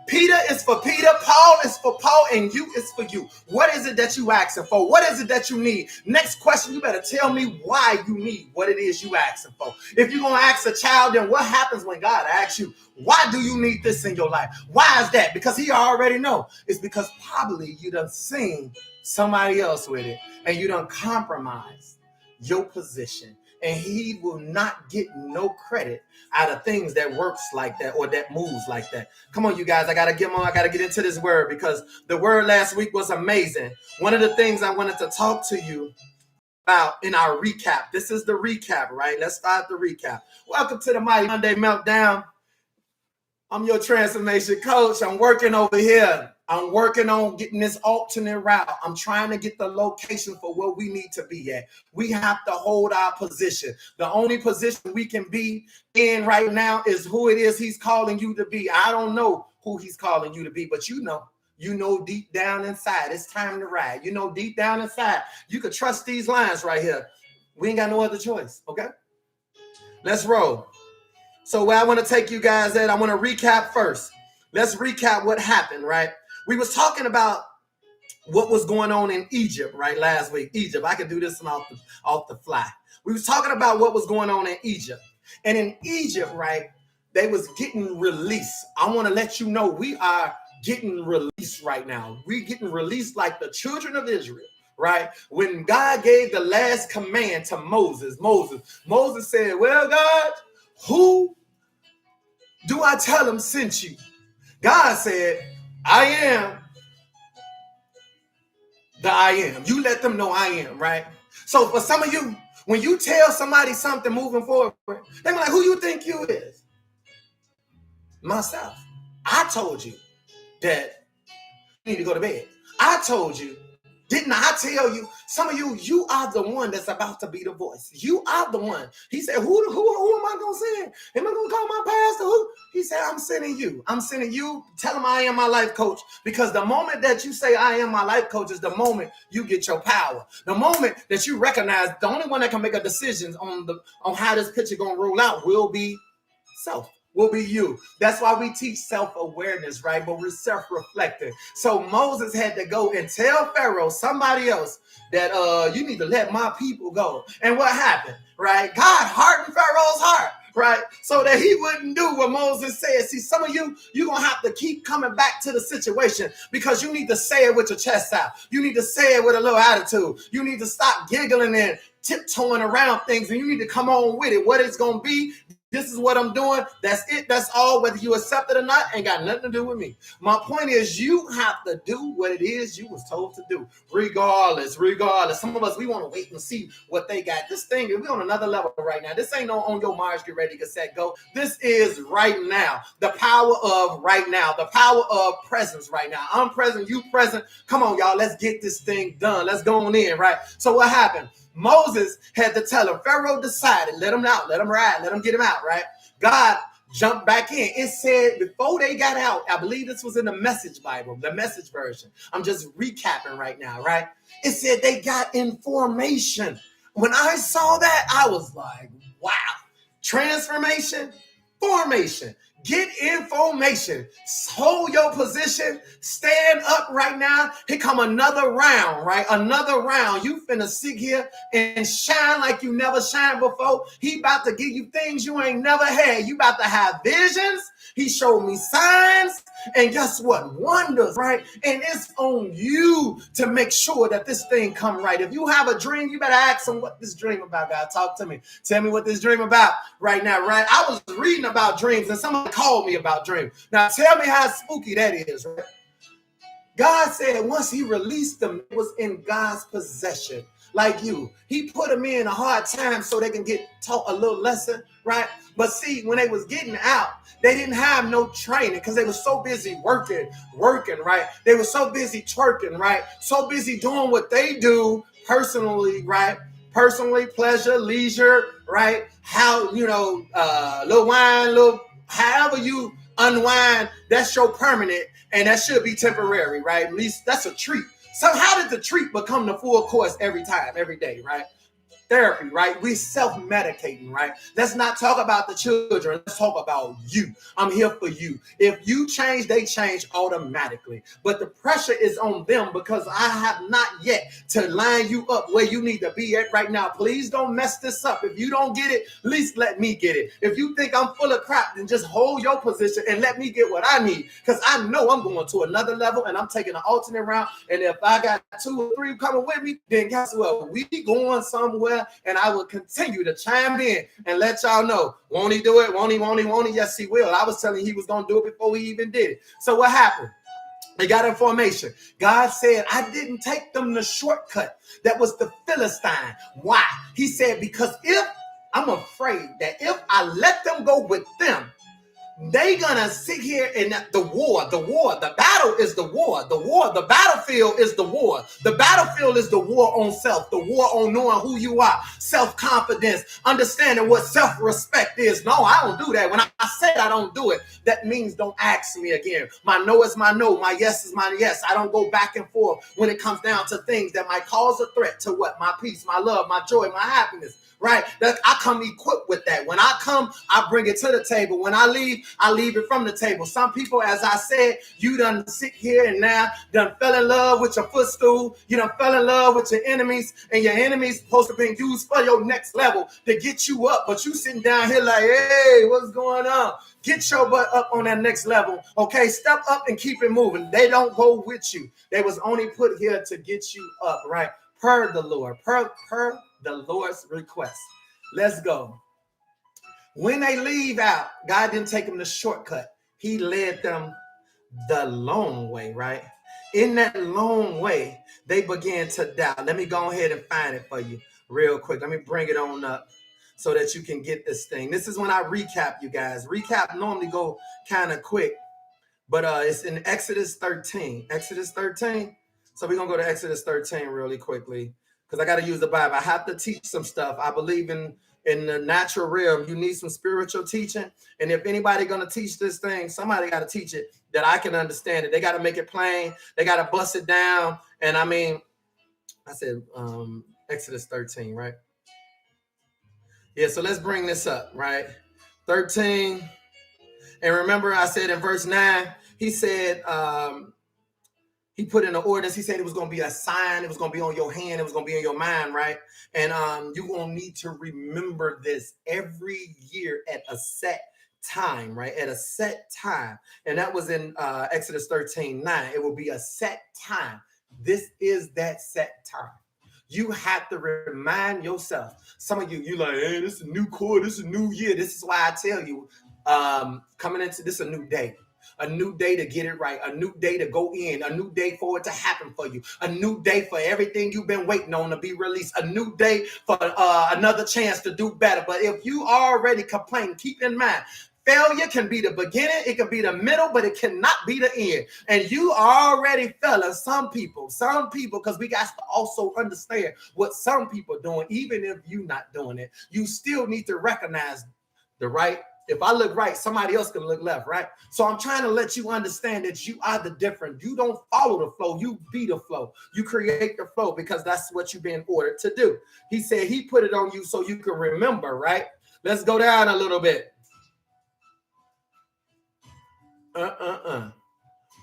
Peter is for Peter, Paul is for Paul, and you is for you. What is it that you asking for? What is it that you need? Next question, you better tell me why you need what it is you asking for. If you're going to ask a child, then what happens when God asks you, why do you need this in your life? Why is that? Because he already know. It's because probably you done seen somebody else with it, and you done compromise your position. And he will not get no credit out of things that works like that or that moves like that. Come on, you guys. I got to get into this word because the word last week was amazing. One of the things I wanted to talk to you about in our recap. This is the recap, right? Let's start the recap. Welcome to the Mighty Monday Meltdown. I'm your transformation coach. I'm working over here. I'm working on getting this alternate route. I'm trying to get the location for where we need to be at. We have to hold our position. The only position we can be in right now is who it is he's calling you to be. I don't know who he's calling you to be, but you know deep down inside, it's time to ride. You know deep down inside, you could trust these lines right here. We ain't got no other choice, okay? Let's roll. So where I want to take you guys at, I want to recap first. Let's recap what happened, right? We was talking about what was going on in Egypt, right? Last week, Egypt. I could do this off the fly. We was talking about what was going on in Egypt. And in Egypt, right, they was getting released. I want to let you know we are getting released right now. We're getting released like the children of Israel, right? When God gave the last command to Moses said, well, God, who do I tell him sent you? God said, I am the I am. You let them know I am, right? So for some of you, when you tell somebody something moving forward, they're like, who you think you is? Myself. I told you that you need to go to bed. I told you. Didn't I tell you? Some of you are the one that's about to be the voice. You are the one. He said, who am I going to send? Am I going to call my pastor? Who? He said, I'm sending you. I'm sending you. Tell him I am my life coach. Because the moment that you say I am my life coach is the moment you get your power. The moment that you recognize the only one that can make a decision on how this picture going to roll out will be self. Will be you. That's why we teach self-awareness, right? But we're self-reflecting. So Moses had to go and tell Pharaoh, somebody else, that you need to let my people go. And what happened, right? God hardened Pharaoh's heart, right? So that he wouldn't do what Moses said. See, some of you're going to have to keep coming back to the situation because you need to say it with your chest out. You need to say it with a little attitude. You need to stop giggling and tiptoeing around things, and you need to come on with it. What it's going to be, this is what I'm doing. That's it. That's all. Whether you accept it or not, ain't got nothing to do with me. My point is, you have to do what it is you was told to do, regardless. Some of us, we want to wait and see what they got. This thing, we're on another level right now. This ain't no on your march, get ready, get set, go. This is right now. The power of right now. The power of presence right now. I'm present, you present. Come on, y'all. Let's get this thing done. Let's go on in, right? So what happened? Moses had to tell him. Pharaoh decided, let him out, let him ride, let him get him out, right? God jumped back in. It said before they got out, I believe this was in the Message Bible, the Message version. I'm just recapping right now, right? It said they got information. When I saw that, I was like, wow. Transformation, formation. Get information. Hold your position. Stand up right now. Here come another round, right? Another round. You finna sit here and shine like you never shined before. He about to give you things you ain't never had. You about to have visions. He showed me signs. And guess what? Wonders, right? And it's on you to make sure that this thing come right. If you have a dream, you better ask him what this dream about, God. Talk to me. Tell me what this dream about right now, right? I was reading about dreams and somebody called me about dreams. Now tell me how spooky that is, right? God said once he released them, it was in God's possession. Like you, he put them in a hard time so they can get taught a little lesson, right? But see, when they was getting out, they didn't have no training because they were so busy working, right? They were so busy twerking, right? So busy doing what they do personally, right? Personally, pleasure, leisure, right? How, little wine, however you unwind, that's your permanent, and that should be temporary, right? At least that's a treat. So how did the treat become the full course every time, every day, right? Therapy, right? We self-medicating, right? Let's not talk about the children. Let's talk about you. I'm here for you. If you change, they change automatically. But the pressure is on them because I have not yet to line you up where you need to be at right now. Please don't mess this up. If you don't get it, at least let me get it. If you think I'm full of crap, then just hold your position and let me get what I need. Because I know I'm going to another level and I'm taking an alternate route. And if I got 2 or 3 coming with me, then guess what? We going somewhere. And I will continue to chime in and let y'all know. Won't he do it? Won't he? Yes, he will. I was telling you he was going to do it before he even did it. So what happened? They got information. God said, I didn't take them the shortcut. That was the Philistine. Why? He said, because I'm afraid that if I let them go with them, they gonna sit here and the battle is the war, the battlefield is the war. The battlefield is the war on self, the war on knowing who you are, self-confidence, understanding what self-respect is. No, I don't do that. When I said I don't do it, that means don't ask me again. My no is my no, my yes is my yes. I don't go back and forth when it comes down to things that might cause a threat to what? My peace, my love, my joy, my happiness. Right? I come equipped with that. When I come, I bring it to the table. When I leave it from the table. Some people, as I said, you done sit here and now done fell in love with your footstool. You done fell in love with your enemies, and your enemies supposed to be used for your next level to get you up. But you sitting down here like, hey, what's going on? Get your butt up on that next level. Okay, step up and keep it moving. They don't go with you. They was only put here to get you up, right? Per the Lord, per the Lord's request. Let's go. When they leave out, God didn't take them the shortcut. He led them the long way, right? In that long way, they began to doubt. Let me go ahead and find it for you real quick. Let me bring it on up so that you can get this thing. This is when I recap, you guys. Recap normally go kind of quick, but it's in Exodus 13. Exodus 13. So we're going to go to Exodus 13 really quickly because I got to use the Bible. I have to teach some stuff. I believe in the natural realm. You need some spiritual teaching. And if anybody going to teach this thing, somebody got to teach it that I can understand it. They got to make it plain. They got to bust it down. And I mean, I said Exodus 13, right? Yeah, so let's bring this up, right? 13. And remember I said in verse 9, he said, he put in an ordinance. He said it was going to be a sign. It was going to be on your hand. It was going to be in your mind, right? And you're going to need to remember this every year at a set time, right? At a set time. And that was in Exodus 13:9. It will be a set time. This is that set time. You have to remind yourself. Some of you like, hey, this is a new quarter. This is a new year. This is why I tell you, coming into this, a new day. A new day to get it right, a new day to go in, a new day for it to happen for you, a new day for everything you've been waiting on to be released, a new day for another chance to do better. But if you already complain, keep in mind, failure can be the beginning, it can be the middle, but it cannot be the end. And you already fella, some people, because we got to also understand what some people are doing, even if you're not doing it, you still need to recognize the right. If I look right, somebody else can look left, right? So I'm trying to let you understand that you are the different. You don't follow the flow. You be the flow. You create the flow because that's what you've been ordered to do. He said he put it on you so you can remember, right? Let's go down a little bit.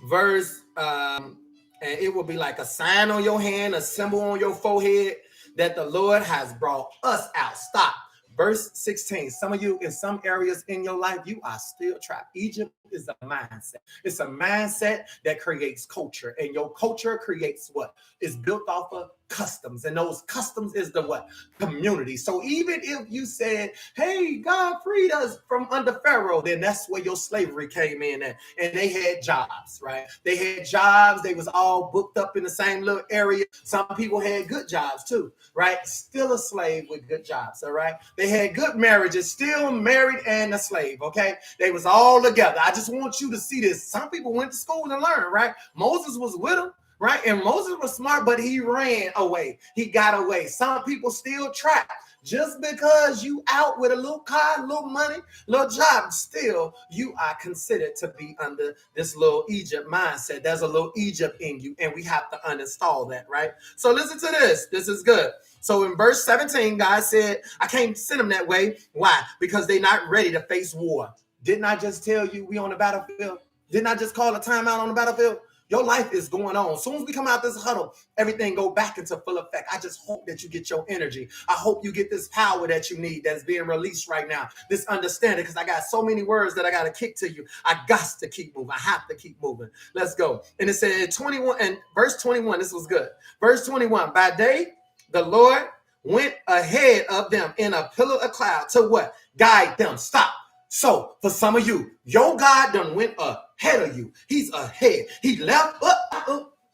Verse, and it will be like a sign on your hand, a symbol on your forehead that the Lord has brought us out. Stop. Verse 16, some of you in some areas in your life, you are still trapped. Egypt is a mindset. It's a mindset that creates culture, and your culture creates what? It's built off of customs, and those customs is the what? Community. So even if you said, hey, God freed us from under Pharaoh, then that's where your slavery came in at. And they had jobs, right? They had jobs. They was all booked up in the same little area. Some people had good jobs too, right? Still a slave with good jobs, all right? They had good marriages, still married and a slave, okay? They was all together. I just want you to see this. Some people went to school and learned, right? Moses was with them. Right? And Moses was smart, but he ran away. He got away. Some people still trapped. Just because you out with a little car, little money, little job, still you are considered to be under this little Egypt mindset. There's a little Egypt in you, and we have to uninstall that, right? So listen to this. This is good. So in verse 17, God said, I can't send them that way. Why? Because they're not ready to face war. Didn't I just tell you we on the battlefield? Didn't I just call a timeout on the battlefield? Your life is going on. As soon as we come out this huddle, everything go back into full effect. I just hope that you get your energy. I hope you get this power that you need that's being released right now. This understanding, because I got so many words that I got to kick to you. I got to keep moving. I have to keep moving. Let's go. And it said 21 and verse 21. This was good. Verse 21. By day, the Lord went ahead of them in a pillar of cloud to what? Guide them. Stop. So for some of you, your God done went ahead of you. He's ahead. He left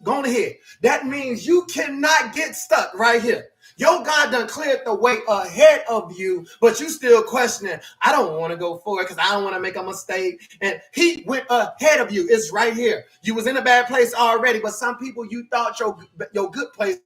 gone ahead. That means you cannot get stuck right here. Your God done cleared the way ahead of you, but you still questioning, I don't want to go forward because I don't want to make a mistake. And he went ahead of you. It's right here. You was in a bad place already, but some people, you thought your good place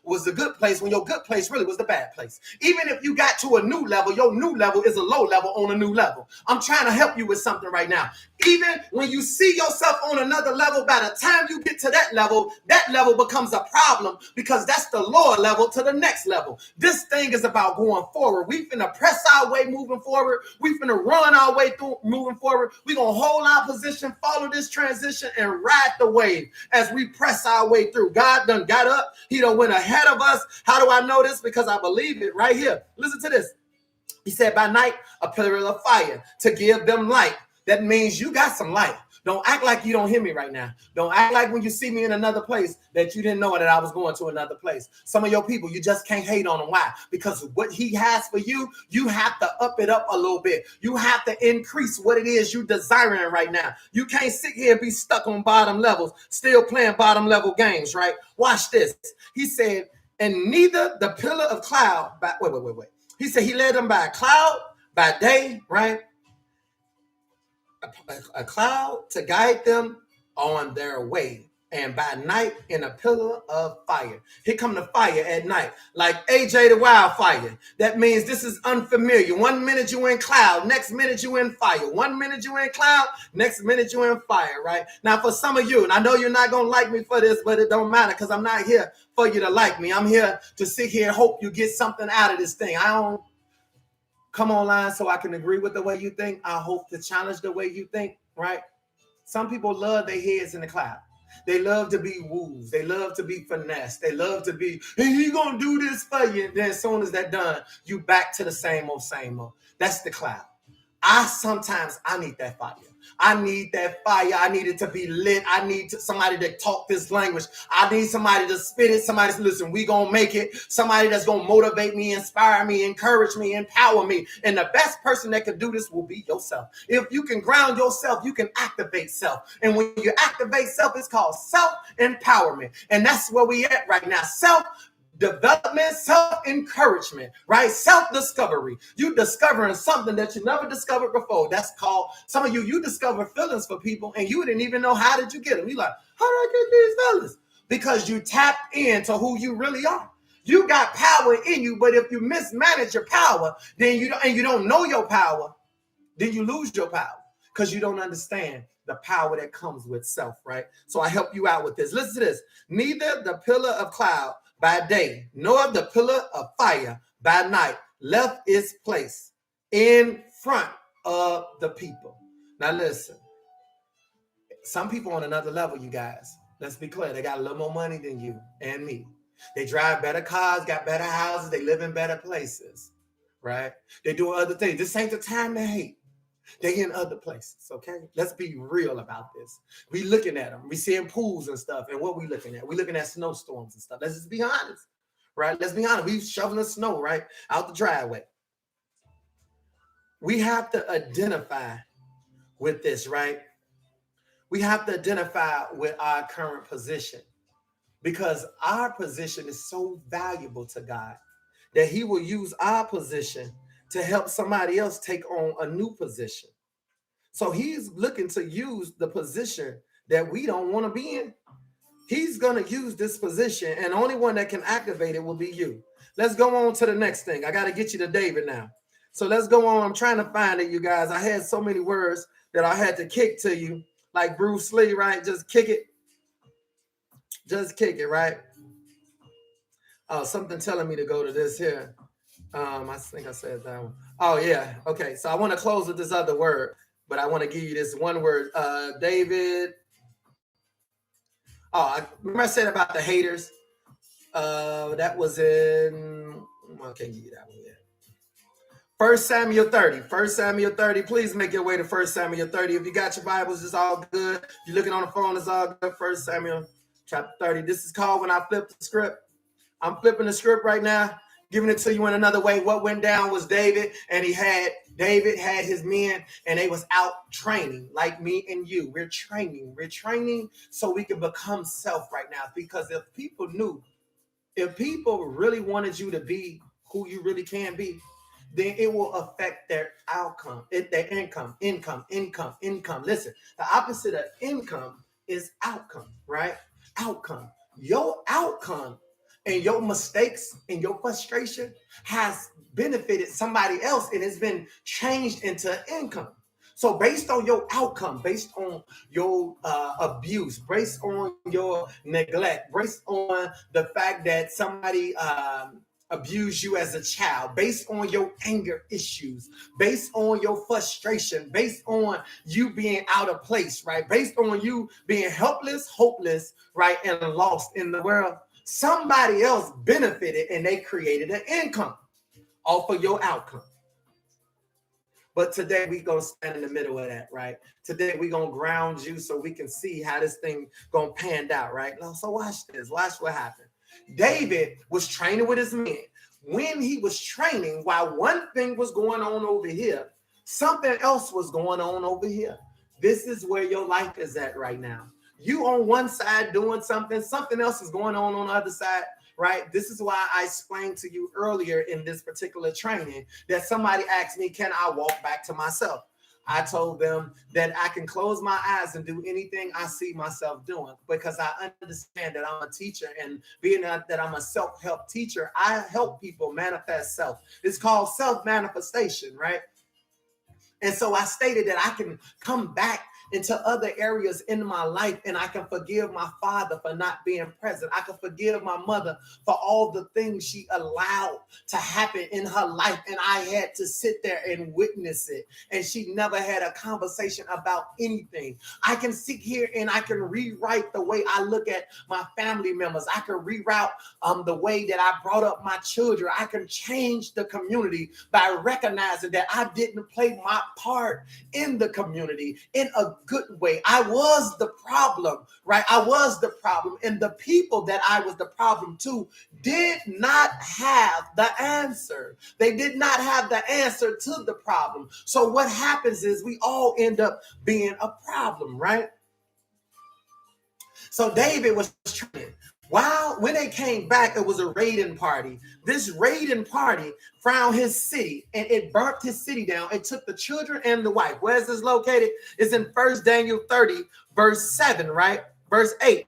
was the good place when your good place really was the bad place. Even if you got to a new level, your new level is a low level on a new level. I'm trying to help you with something right now. Even when you see yourself on another level, by the time you get to that level becomes a problem because that's the lower level to the next level. This thing is about going forward. We finna press our way moving forward. We finna run our way through moving forward. We gonna hold our position, follow this transition, and ride the wave as we press our way through. God done got up. He done went ahead of us. How do I know this? Because I believe it right here. Listen to this. He said, by night, a pillar of fire to give them light. That means you got some light. Don't act like you don't hear me right now. Don't act like when you see me in another place that you didn't know that I was going to another place. Some of your people, you just can't hate on them. Why? Because what he has for you, you have to up it up a little bit. You have to increase what it is you're desiring right now. You can't sit here and be stuck on bottom levels, still playing bottom level games, right? Watch this. He said, and neither the pillar of cloud, wait. He said he led them by a cloud by day, right? A cloud to guide them on their way, and by night in a pillar of fire. Here come the fire at night, like AJ the Wildfire. That means this is unfamiliar. 1 minute you in cloud, next minute you in fire. 1 minute you in cloud, next minute you in fire, right? Now for some of you, and I know you're not gonna like me for this, but it don't matter because I'm not here for you to like me. I'm here to sit here and hope you get something out of this thing. I don't come online so I can agree with the way you think. I hope to challenge the way you think, right? Some people love their heads in the cloud. They love to be wooed. They love to be finessed. They love to be, hey, he gonna do this for you. And then as soon as that's done, you back to the same old, same old. That's the cloud. I need that fire. I need that fire. I need it to be lit. I need somebody to talk this language. I need somebody to spit it. Somebody to listen, we gonna make it. Somebody that's gonna motivate me, inspire me, encourage me, empower me. And the best person that can do this will be yourself. If you can ground yourself, you can activate self. And when you activate self, it's called self-empowerment. And that's where we at right now. Self-development, self-encouragement, right? Self-discovery. You discovering something that you never discovered before. That's called, some of you discover feelings for people and you didn't even know how did you get them. You're like, how did I get these feelings? Because you tapped into who you really are. You got power in you, but if you mismanage your power, then you don't know your power, then you lose your power because you don't understand the power that comes with self, right? So I help you out with this. Listen to this. Neither the pillar of cloud by day, nor the pillar of fire by night left its place in front of the people. Now listen, some people on another level, you guys, let's be clear, they got a little more money than you and me. They drive better cars, got better houses, they live in better places, right? They do other things. This ain't the time to hate. They in other places, okay? Let's be real about this. We looking at them. We seeing pools and stuff. And what we looking at? We looking at snowstorms and stuff. Let's just be honest, right? Let's be honest. We shoveling snow, right? Out the driveway. We have to identify with this, right? We have to identify with our current position because our position is so valuable to God that he will use our position to help somebody else take on a new position. So he's looking to use the position that we don't want to be in. He's going to use this position, and the only one that can activate it will be you. Let's go on to the next thing. I got to get you to David now. So let's go on. I'm trying to find it, you guys. I had so many words that I had to kick to you, like Bruce Lee, right? Just kick it. Just kick it, right? Oh, something telling me to go to this here. I think I said that one. Oh, yeah. Okay. So I want to close with this other word, but I want to give you this one word. David. Oh, I remember I said about the haters. That was in, I can't give you that one yet. 1 Samuel 30. 1 Samuel 30. Please make your way to 1 Samuel 30. If you got your Bibles, it's all good. If you're looking on the phone, it's all good. 1 Samuel chapter 30. This is called When I Flip the Script. I'm flipping the script right now, giving it to you in another way. What went down was David had his men, and they was out training like me and you. We're training so we can become self right now. Because if people really wanted you to be who you really can be, then it will affect their outcome, their income. Listen, the opposite of income is outcome, right? Outcome. Your outcome and your mistakes and your frustration has benefited somebody else and it's been changed into income. So based on your outcome, based on your abuse, based on your neglect, based on the fact that somebody abused you as a child, based on your anger issues, based on your frustration, based on you being out of place, right? Based on you being helpless, hopeless, right? And lost in the world. Somebody else benefited and they created an income off of your outcome. But today we're going to stand in the middle of that, right? Today we're going to ground you so we can see how this thing going to pan out, right? So watch this. Watch what happened. David was training with his men. When he was training, while one thing was going on over here, something else was going on over here. This is where your life is at right now. You on one side doing something else is going on the other side, right? This is why I explained to you earlier in this particular training that somebody asked me, can I walk back to myself? I told them that I can close my eyes and do anything I see myself doing because I understand that I'm a teacher, and being that I'm a self-help teacher, I help people manifest self. It's called self-manifestation, right? And so I stated that I can come back into other areas in my life, and I can forgive my father for not being present. I can forgive my mother for all the things she allowed to happen in her life, and I had to sit there and witness it, and she never had a conversation about anything. I can sit here and I can rewrite the way I look at my family members. I can reroute the way that I brought up my children. I can change the community by recognizing that I didn't play my part in the community in a good way. I was the problem, right? I was the problem. And the people that I was the problem to did not have the answer. They did not have the answer to the problem. So what happens is we all end up being a problem, right? So David was trying. When they came back, it was a raiding party. This raiding party found his city, and it burnt his city down. It took the children and the wife. Where is this located? It's in 1 Daniel 30, verse 7, right? Verse 8,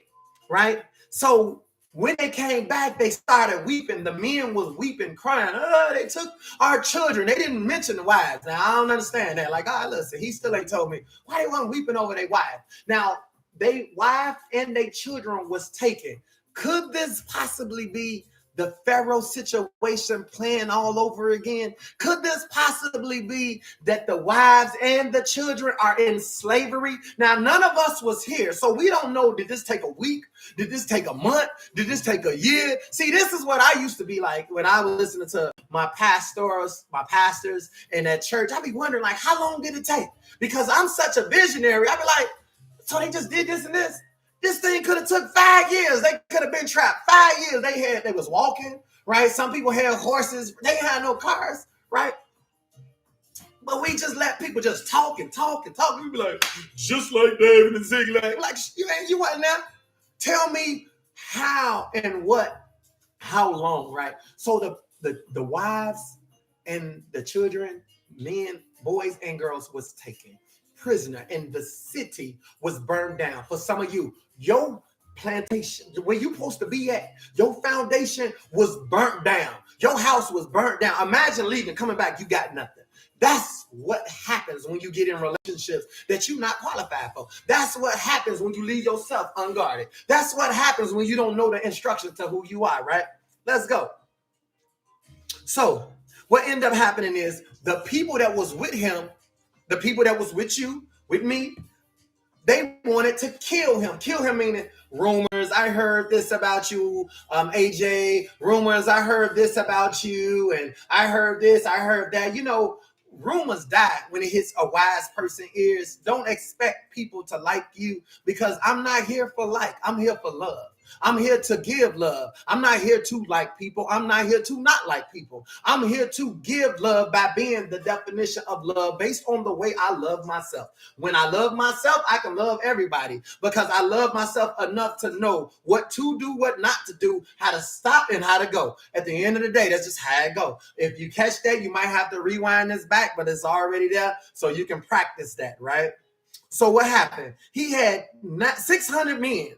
right? So when they came back, they started weeping. The men was weeping, crying. They took our children. They didn't mention the wives. Now, I don't understand that. Like, listen, he still ain't told me why they weren't weeping over their wife. Now, they wife and their children was taken. Could this possibly be the Pharaoh situation playing all over again? Could this possibly be that the wives and the children are in slavery? Now, none of us was here, so we don't know, did this take a week? Did this take a month? Did this take a year? See, this is what I used to be like when I was listening to my pastors in that church. I'd be wondering, like, how long did it take? Because I'm such a visionary. I'd be like, so they just did this and this? This thing could have took 5 years. They could have been trapped 5 years. They was walking, right? Some people had horses. They had no cars, right? But we just let people just talk and talk and talk. We be like, just like David and Ziklag. Like, you wasn't there. Tell me how and how long, right? So the wives and the children, men, boys and girls was taken prisoner, and the city was burned down. For some of you, your plantation, where you supposed to be at, your foundation was burnt down. Your house was burnt down. Imagine leaving, coming back, you got nothing. That's what happens when you get in relationships that you're not qualified for. That's what happens when you leave yourself unguarded. That's what happens when you don't know the instructions to who you are, right? Let's go. So what ended up happening is the people that was with him, the people that was with you, with me, they wanted to kill him. Kill him meaning rumors. I heard this about you, AJ. Rumors, I heard this about you, and I heard this, I heard that. You know, rumors die when it hits a wise person's ears. Don't expect people to like you, because I'm not here for like. I'm here for love. I'm here to give love. I'm not here to like people. I'm not here to not like people. I'm here to give love by being the definition of love based on the way I love myself. When I love myself, I can love everybody, because I love myself enough to know what to do, what not to do, how to stop and how to go. At the end of the day, that's just how it goes. If you catch that, you might have to rewind this back, but it's already there, so you can practice that, right? So what happened? He had 600 men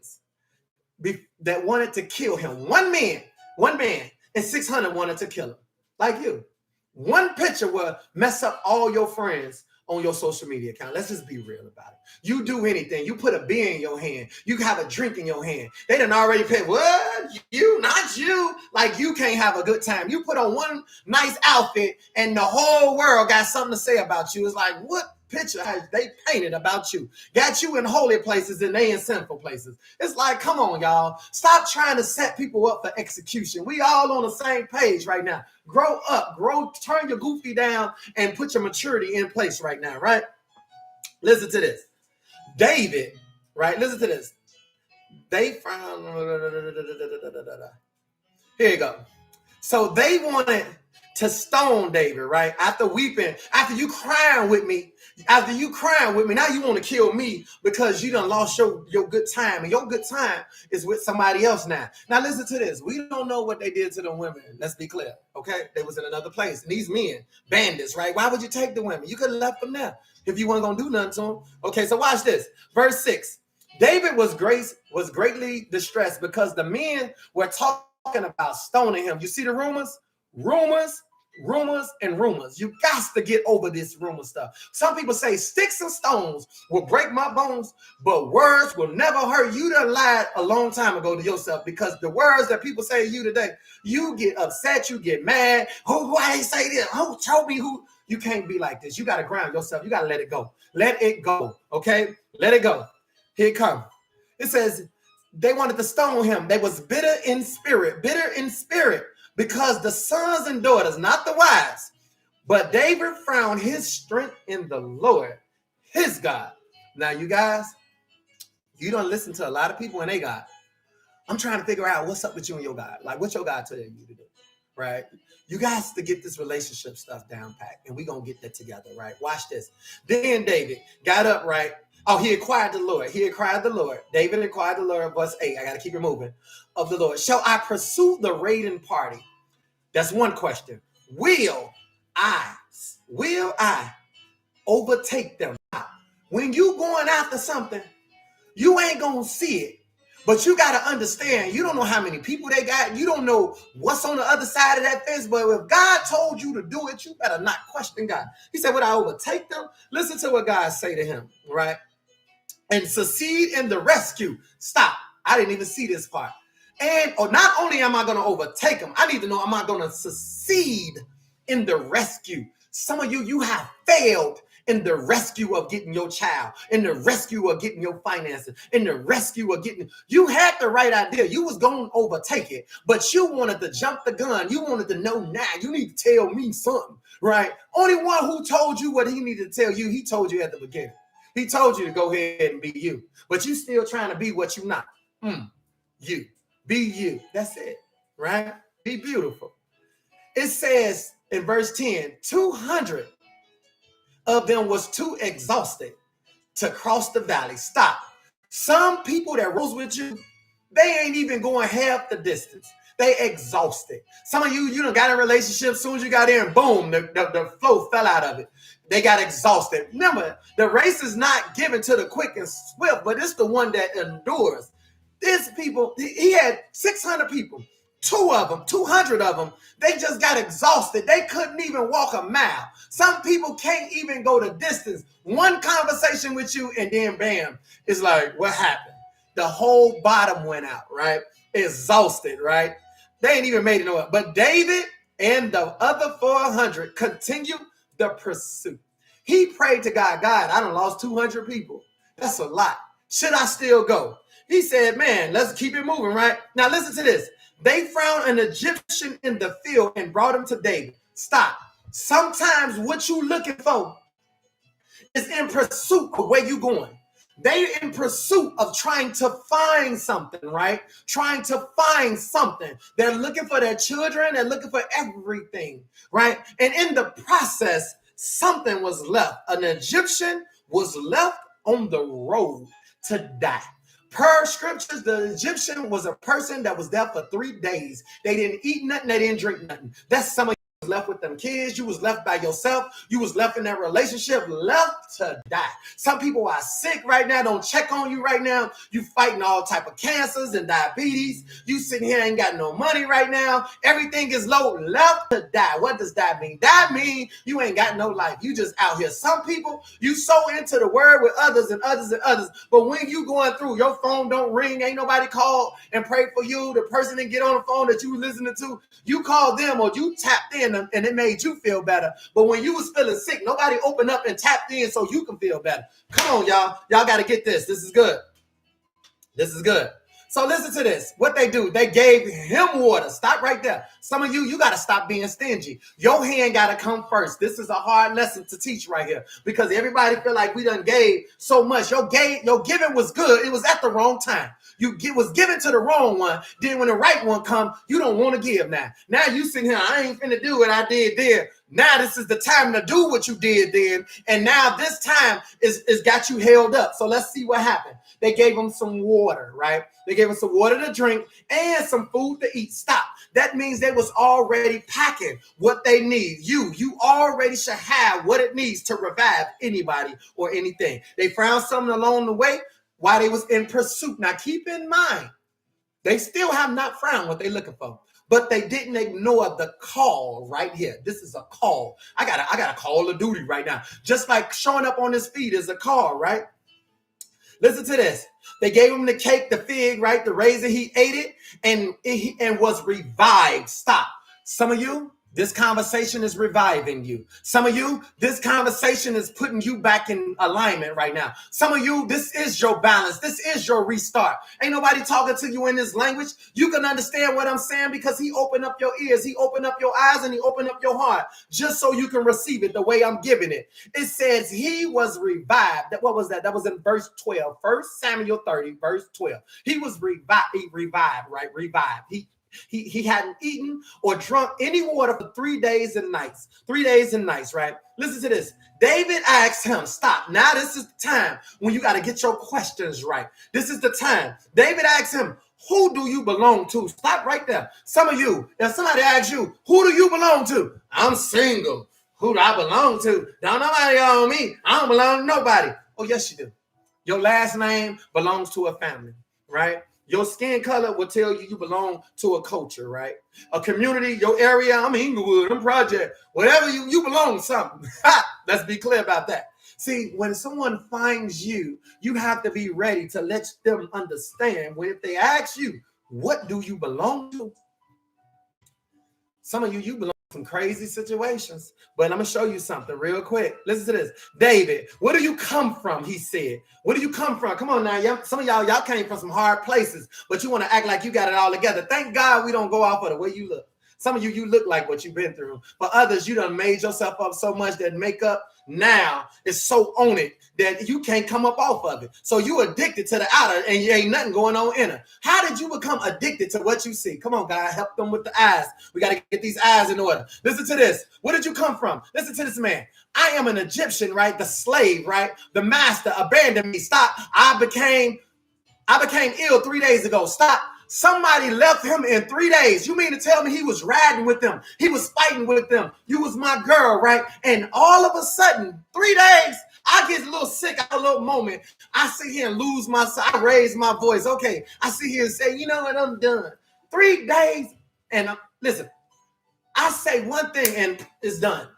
that wanted to kill him. One man, and 600 wanted to kill him. Like you. One picture will mess up all your friends on your social media account. Let's just be real about it. You do anything. You put a beer in your hand. You have a drink in your hand. They done already picked, what? You, not you. Like, you can't have a good time. You put on one nice outfit and the whole world got something to say about you. It's like, what picture has they painted about you? Got you in holy places and they in sinful places. It's like, come on, y'all. Stop trying to set people up for execution. We all on the same page right now. Grow up, turn your goofy down and put your maturity in place right now, right? Listen to this. David, right? Listen to this. They found, here you go. So they wanted to stone David, right? After weeping, after you crying with me, now you want to kill me because you done lost your good time, and your good time is with somebody else now. Now listen to this. We don't know what they did to the women. Let's be clear, okay? They was in another place. And these men, bandits, right? Why would you take the women? You could have left them there if you weren't going to do nothing to them. Okay, so watch this. Verse 6. David was greatly distressed because the men were talking about stoning him. You see the rumors? Rumors rumors and rumors. You got to get over this rumor stuff. Some people say sticks and stones will break my bones, but words will never hurt. You done lied a long time ago to yourself, because the words that people say to you today, you get upset, you get mad. Oh, why they say this? Who told me who? You can't be like this. You got to ground yourself. You got to let it go. Let it go. Okay? Let it go. Here it comes. It says they wanted to stone him. They was bitter in spirit, because the sons and daughters, not the wives, but David found his strength in the Lord, his God. Now, you guys, you don't listen to a lot of people and they God. I'm trying to figure out what's up with you and your God. Like, what's your God telling you to do, right? You guys to get this relationship stuff down packed, and we're going to get that together, right? Watch this. Then David got up, right? Oh, he inquired the Lord. David inquired the Lord, verse 8. I got to keep it moving. Of the Lord. Shall I pursue the raiding party? That's one question. Will I overtake them? When you going after something, you ain't going to see it. But you got to understand, you don't know how many people they got. You don't know what's on the other side of that fence. But if God told you to do it, you better not question God. He said, would I overtake them? Listen to what God say to him, right? And succeed in the rescue. Stop. I didn't even see this part. And not only am I going to overtake them, I need to know, am I going to succeed in the rescue? Some of you have failed in the rescue of getting your child, in the rescue of getting your finances, in the rescue of getting, you had the right idea. You was going to overtake it, but you wanted to jump the gun. You wanted to know now. You need to tell me something, right? Only one who told you what he needed to tell you, he told you at the beginning. He told you to go ahead and be you, but you still trying to be what you're not. You. Be you. That's it, right? Be beautiful. It says in verse 10, 200 of them was too exhausted to cross the valley. Stop. Some people that rose with you, they ain't even going half the distance. They exhausted. Some of you done got in a relationship. As soon as you got in, boom, the flow fell out of it. They got exhausted. Remember, the race is not given to the quick and swift, but it's the one that endures. These people, he had 600 people, 200 of them, they just got exhausted. They couldn't even walk a mile. Some people can't even go the distance. One conversation with you and then bam, it's like, what happened? The whole bottom went out, right? Exhausted, right? They ain't even made it nowhere. But David and the other 400 continued the pursuit. He prayed to God, God, I done lost 200 people. That's a lot. Should I still go? He said, man, let's keep it moving, right? Now listen to this. They found an Egyptian in the field and brought him to David. Stop. Sometimes what you looking for is in pursuit of where you going. They're in pursuit of trying to find something, right? Trying to find something. They're looking for their children. They're looking for everything, right? And in the process, something was left. An Egyptian was left on the road to die. Per scriptures, the Egyptian was a person that was there for 3 days. They didn't eat nothing. They didn't drink nothing. That's some of you was left with them kids. You was left by yourself. You was left in that relationship, left to die. Some people are sick right now. Don't check on you right now. You fighting all type of cancers and diabetes. You sitting here ain't got no money right now. Everything is low, left to die. What does that mean? That means you ain't got no life. You just out here. Some people, you so into the word with others and others and others. But when you going through, your phone don't ring. Ain't nobody called and pray for you. The person didn't get on the phone that you were listening to. You called them or you tapped in and it made you feel better. But when you was feeling sick, nobody opened up and tapped in so you can feel better. Come on, y'all. Y'all got to get this. This is good. This is good. So listen to this. What they do, they gave him water. Stop right there. Some of you got to stop being stingy. Your hand got to come first. This is a hard lesson to teach right here because everybody feel like we done gave so much. Your giving was good. It was at the wrong time. Was given to the wrong one. Then when the right one come, you don't want to give now. Now you sitting here, I ain't finna do what I did there. Now this is the time to do what you did then. And now this time is got you held up. So let's see what happened. They gave him some water, right? They gave him some water to drink and some food to eat. Stop. That means they was already packing what they need. You already should have what it needs to revive anybody or anything. They found something along the way while they was in pursuit. Now keep in mind, they still have not found what they're looking for. but they didn't ignore the call right here. This is a call. I got a call of duty right now. Just like showing up on his feet is a call, right? Listen to this. They gave him the cake, the fig, right? The raisin. He ate it and was revived. Stop. Some of you, this conversation is reviving you. Some of you, this conversation is putting you back in alignment right now. Some of you, this is your balance. This is your restart. Ain't nobody talking to you in this language. You can understand what I'm saying because he opened up your ears. He opened up your eyes and he opened up your heart just so you can receive it the way I'm giving it. It says he was revived. What was that? That was in verse 12. 1 Samuel 30, verse 12. He was revived. He revived, right? Revived. He hadn't eaten or drunk any water for 3 days and nights. 3 days and nights, right? Listen to this. David asked him, stop. Now this is the time when you got to get your questions right. This is the time. David asked him, who do you belong to? Stop right there. Some of you, if somebody asks you, who do you belong to? I'm single. Who do I belong to? Don't nobody own me. I don't belong to nobody. Oh, yes, you do. Your last name belongs to a family, right? Your skin color will tell you belong to a culture, right? A community, your area. I'm Inglewood, I'm Project, whatever you belong to something. Let's be clear about that. See, when someone finds you, you have to be ready to let them understand when if they ask you, what do you belong to? Some of you belong to some crazy situations, but I'm going to show you something real quick. Listen to this. David, where do you come from? He said, where do you come from? Come on now. Some of y'all came from some hard places, but you want to act like you got it all together. Thank God we don't go off of the way you look. Some of you look like what you've been through. But others, you done made yourself up so much that makeup now is so on it that you can't come up off of it. So you addicted to the outer and you ain't nothing going on inner. How did you become addicted to what you see? Come on, God, help them with the eyes. We got to get these eyes in order. Listen to this. Where did you come from? Listen to this man. I am an Egyptian, right? The slave, right? The master abandoned me. Stop. I became ill 3 days ago. Stop. Somebody left him in 3 days. You mean to tell me he was riding with them? He was fighting with them. You was my girl, right? And all of a sudden, 3 days, I get a little sick at a little moment. I sit here and lose I raise my voice. Okay, I sit here and say, you know what, I'm done. 3 days, and listen, I say one thing and it's done.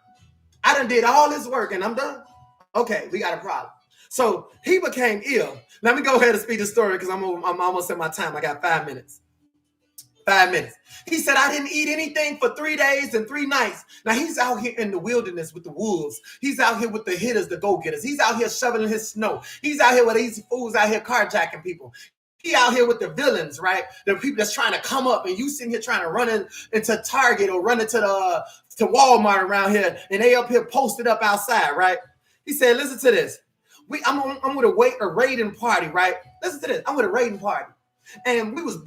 I done did all this work and I'm done. Okay, we got a problem. So he became ill. Let me go ahead and speak the story because I'm almost at my time. I got 5 minutes. 5 minutes. He said, I didn't eat anything for 3 days and 3 nights. Now he's out here in the wilderness with the wolves. He's out here with the hitters, the go-getters. He's out here shoveling his snow. He's out here with these fools out here carjacking people. He out here with the villains, right? The people that's trying to come up and you sitting here trying to run into Target or run into to Walmart around here and they up here posted up outside, right? He said, listen to this. I'm with a raiding party, right? Listen to this. I'm with a raiding party. And we was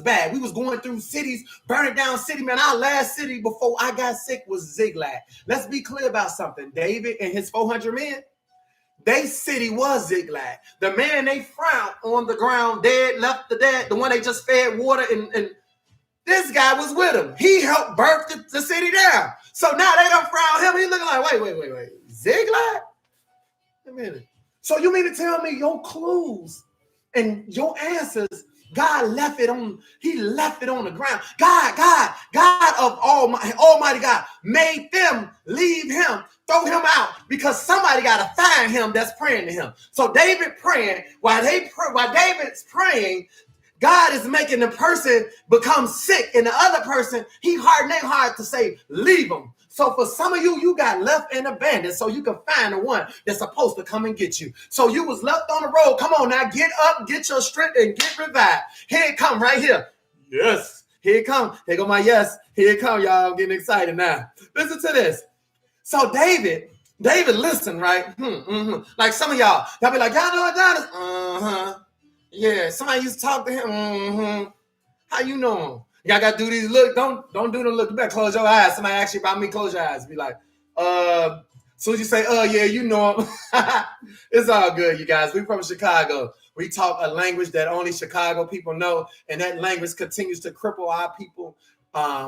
bad. We was going through cities, burning down city, man. Our last city before I got sick was Ziklag. Let's be clear about something. David and his 400 men, they city was Ziklag. The man they found on the ground dead, left the dead, the one they just fed water, and this guy was with him. He helped birth the city down. So now they done found him. He looking like, wait. Ziklag? Wait a minute. So you mean to tell me your clues and your answers, God left it on the ground. God of Almighty God made them leave him, throw him out because somebody got to find him that's praying to him. So David praying, while David's praying, God is making the person become sick and the other person, he hardened their heart to say, leave him. So for some of you, you got left and abandoned so you can find the one that's supposed to come and get you. So you was left on the road. Come on now, get up, get your strength, and get revived. Here it come right here. Yes, here it come. Here go my yes. Here it come, y'all. I'm getting excited now. Listen to this. So David, listen, right? Like some of y'all be like, y'all know Adonius? Yeah, somebody used to talk to him. How you know him? Y'all got to do these look. Don't do the look. You better close your eyes. Somebody ask you about me, close your eyes. Be like, so you say, yeah, you know him. It's all good, you guys. We from Chicago. We talk a language that only Chicago people know, and that language continues to cripple our people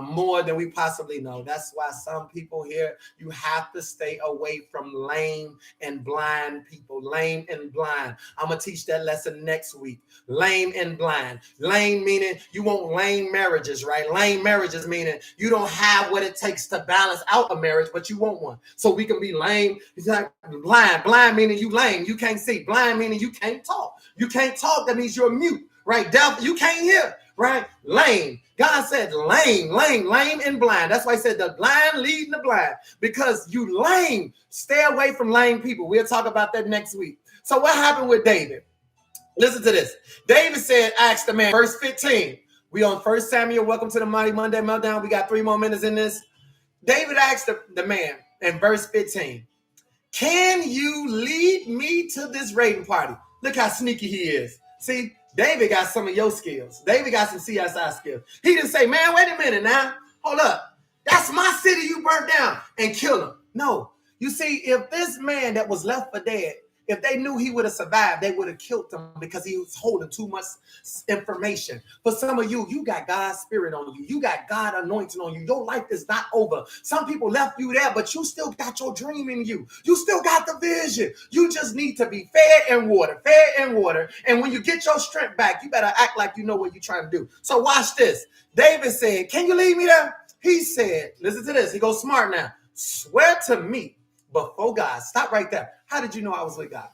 more than we possibly know. That's why some people here, you have to stay away from lame and blind people. Lame and blind. I'm going to teach that lesson next week. Lame and blind. Lame meaning you want lame marriages, right? Lame marriages meaning you don't have what it takes to balance out a marriage, but you want one. So we can be lame. It's like blind. Blind meaning you lame. You can't see. Blind meaning you can't talk. You can't talk. That means you're mute, right? Deaf, you can't hear, right? Lame. God said lame and blind. That's why he said the blind leading the blind, because you lame. Stay away from lame people. We'll talk about that next week. So what happened with David? Listen to this. David said, ask the man, verse 15. We on 1 Samuel. Welcome to the Mighty Monday Meltdown. We got 3 more minutes in this. David asked the man in verse 15, can you lead me to this raiding party? Look how sneaky he is. See, David got some of your skills. David got some CSI skills. He didn't say, man, wait a minute now. Hold up. That's my city you burnt down, and kill him. No. You see, if this man that was left for dead, if they knew he would have survived, they would have killed him because he was holding too much information. For some of you, you got God's spirit on you. You got God anointing on you. Your life is not over. Some people left you there, but you still got your dream in you. You still got the vision. You just need to be fed and water, fed and water. And when you get your strength back, you better act like you know what you're trying to do. So watch this. David said, can you lead me there? He said, listen to this. He goes smart now. Swear to me before God. Stop right there. How did you know I was with God?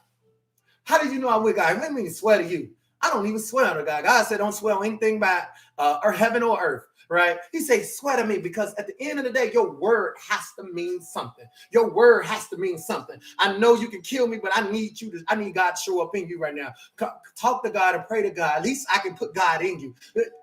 How did you know I was with God? Let me swear to you. I don't even swear to God. God said don't swear on anything by or heaven or earth, right? He said swear to me, because at the end of the day, your word has to mean something. Your word has to mean something. I know you can kill me, but I need God to show up in you right now. Talk to God and pray to God. At least I can put God in you.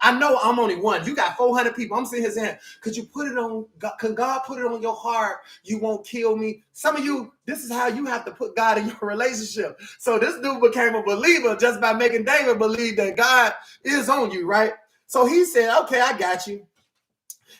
I know I'm only one. You got 400 people. I'm sitting here saying, could you put it on God? Can God put it on your heart? You won't kill me. Some of you, this is how you have to put God in your relationship. So this dude became a believer just by making David believe that God is on you, right? So he said, okay, I got you.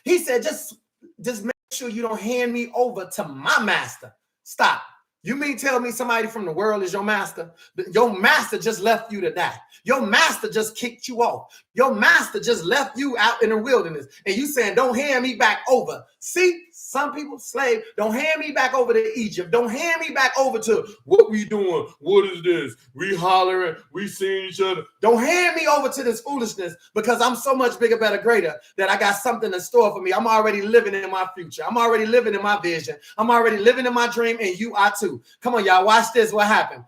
He said, just make sure you don't hand me over to my master. Stop. You mean tell me somebody from the world is your master? Your master just left you to die. Your master just kicked you off. Your master just left you out in the wilderness. And you saying, don't hand me back over. See, some people, slave, don't hand me back over to Egypt. Don't hand me back over to what we doing. What is this? We hollering. We seeing each other. Don't hand me over to this foolishness, because I'm so much bigger, better, greater that I got something in store for me. I'm already living in my future. I'm already living in my vision. I'm already living in my dream, and you are too. Come on, y'all. Watch this. What happened?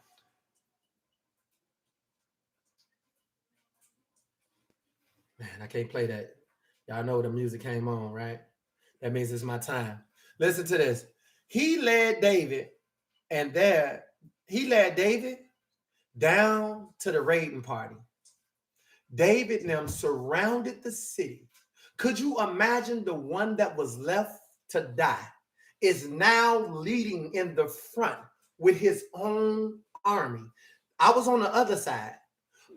Man, I can't play that. Y'all know the music came on, right? That means it's my time. Listen to this. He led David down to the raiding party. David and them surrounded the city. Could you imagine the one that was left to die is now leading in the front with his own army? I was on the other side,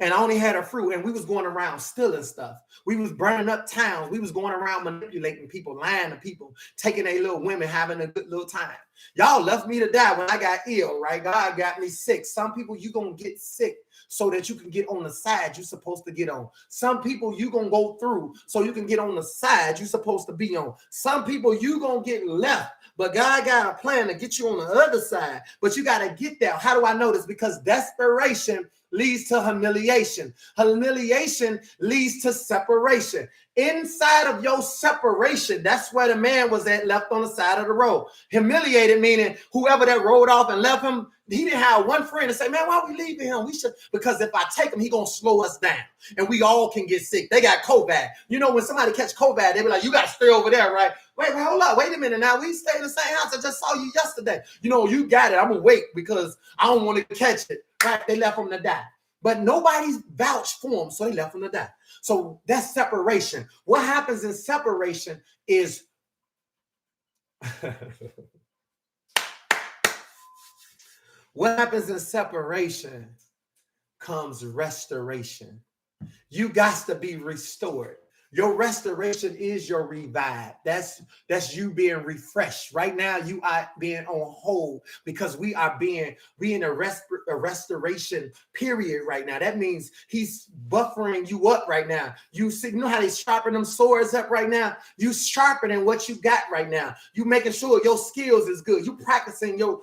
and I only had a fruit, and we was going around stealing stuff. We was burning up towns. We was going around manipulating people, lying to people, taking their little women, having a good little time. Y'all left me to die when I got ill, right? God got me sick. Some people you gonna get sick so that you can get on the side you're supposed to get on. Some people you gonna go through so you can get on the side you're supposed to be on. Some people you gonna get left, but God got a plan to get you on the other side. But you got to get there. How do I know this? Because desperation leads to humiliation. Humiliation leads to separation. Inside of your separation, that's where the man was at, left on the side of the road. Humiliated meaning whoever that rode off and left him, he didn't have one friend to say, man, why are we leaving him? We should, because if I take him, he gonna slow us down and we all can get sick. They got COVID. You know, when somebody catch COVID, they be like, you got to stay over there, right? Wait, hold up. Wait a minute. Now we stay in the same house. I just saw you yesterday. You know, you got it. I'm gonna wait because I don't want to catch it. Right? They left him to die. But nobody's vouched for him, so they left him to die. So that's separation. What happens in separation is what happens in separation comes restoration. You got to be restored. Your restoration is your revive. That's you being refreshed. Right now, you are being on hold because we in a restoration period right now. That means he's buffering you up right now. You see, you know how they sharpen them swords up right now? You sharpening what you got right now. You making sure your skills is good. You practicing you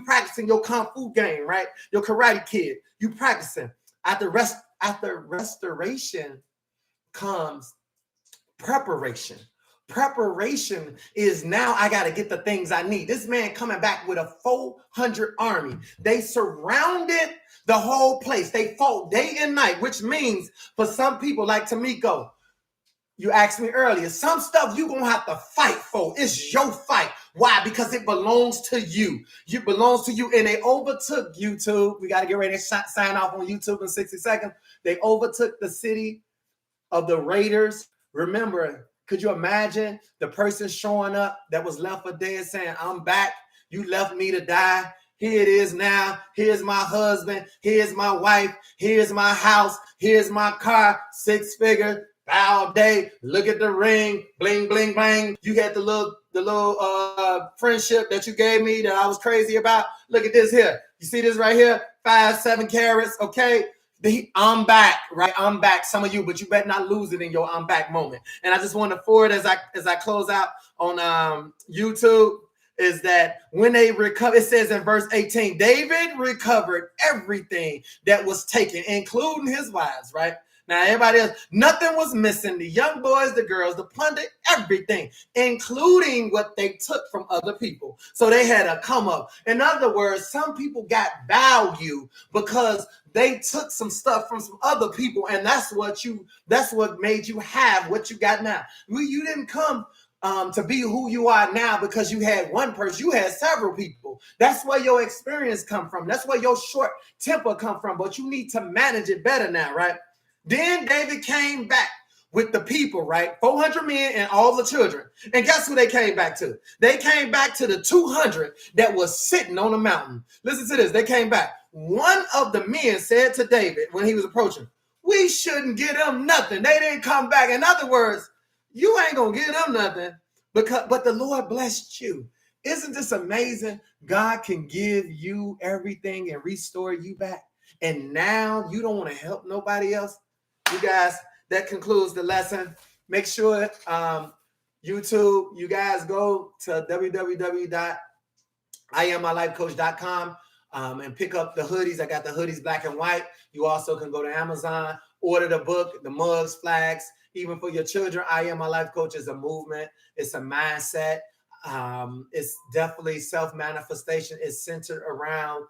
practicing your kung fu game, right? Your Karate Kid. You practicing. After restoration comes preparation. Preparation is now I got to get the things I need. This man coming back with a 400 army. They surrounded the whole place. They fought day and night, which means for some people like Tamiko, you asked me earlier, some stuff you're going to have to fight for. It's your fight. Why? Because it belongs to you. It belongs to you. And they overtook YouTube. We got to get ready to sign off on YouTube in 60 seconds. They overtook the city of the Raiders. Remember, could you imagine the person showing up that was left for dead saying, I'm back. You left me to die. Here it is now. Here's my husband. Here's my wife. Here's my house. Here's my car. 6 figures. Bow day. Look at the ring. Bling, bling, bling. You had the little friendship that you gave me that I was crazy about. Look at this here. You see this right here? 5, 7 carats. Okay. I'm back, right? I'm back. Some of you, but you better not lose it in your I'm back moment. And I just want to forward as I close out on YouTube is that when they recover, it says in verse 18, David recovered everything that was taken, including his wives, right? Now, everybody else, nothing was missing. The young boys, the girls, the plunder, everything, including what they took from other people. So they had a come up. In other words, some people got value because they took some stuff from some other people, and that's what made you have what you got now. You didn't come to be who you are now because you had one person. You had several people. That's where your experience come from. That's where your short temper come from. But you need to manage it better now, right? Then David came back with the people, right? 400 men and all the children. And guess who they came back to? They came back to the 200 that was sitting on the mountain. Listen to this. They came back. One of the men said to David when he was approaching, we shouldn't give them nothing. They didn't come back. In other words, you ain't going to give them nothing but the Lord blessed you. Isn't this amazing? God can give you everything and restore you back. And now you don't want to help nobody else. You guys, that concludes the lesson. Make sure YouTube, you guys go to www.IamMyLifeCoach.com and pick up the hoodies. I got the hoodies black and white. You also can go to Amazon, order the book, the mugs, flags, even for your children. I Am My Life Coach is a movement. It's a mindset. It's definitely self-manifestation. It's centered around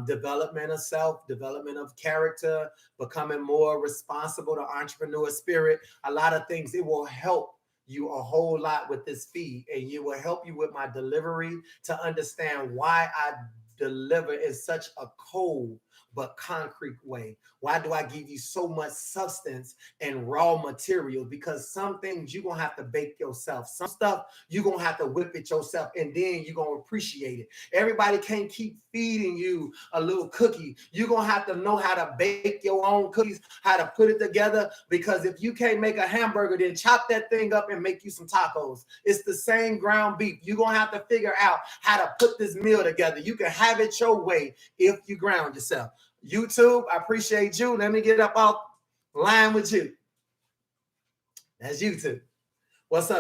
development of self, development of character, becoming more responsible, the entrepreneur spirit, a lot of things. It will help you a whole lot with this feed, and it will help you with my delivery to understand why I deliver in such a cold but concrete way. Why do I give you so much substance and raw material? Because some things you're going to have to bake yourself. Some stuff you're going to have to whip it yourself, and then you're going to appreciate it. Everybody can't keep feeding you a little cookie. You're going to have to know how to bake your own cookies, how to put it together, because if you can't make a hamburger, then chop that thing up and make you some tacos. It's the same ground beef. You're going to have to figure out how to put this meal together. You can have it your way if you ground yourself. YouTube, I appreciate you. Let me get up off line with you. That's YouTube. What's up?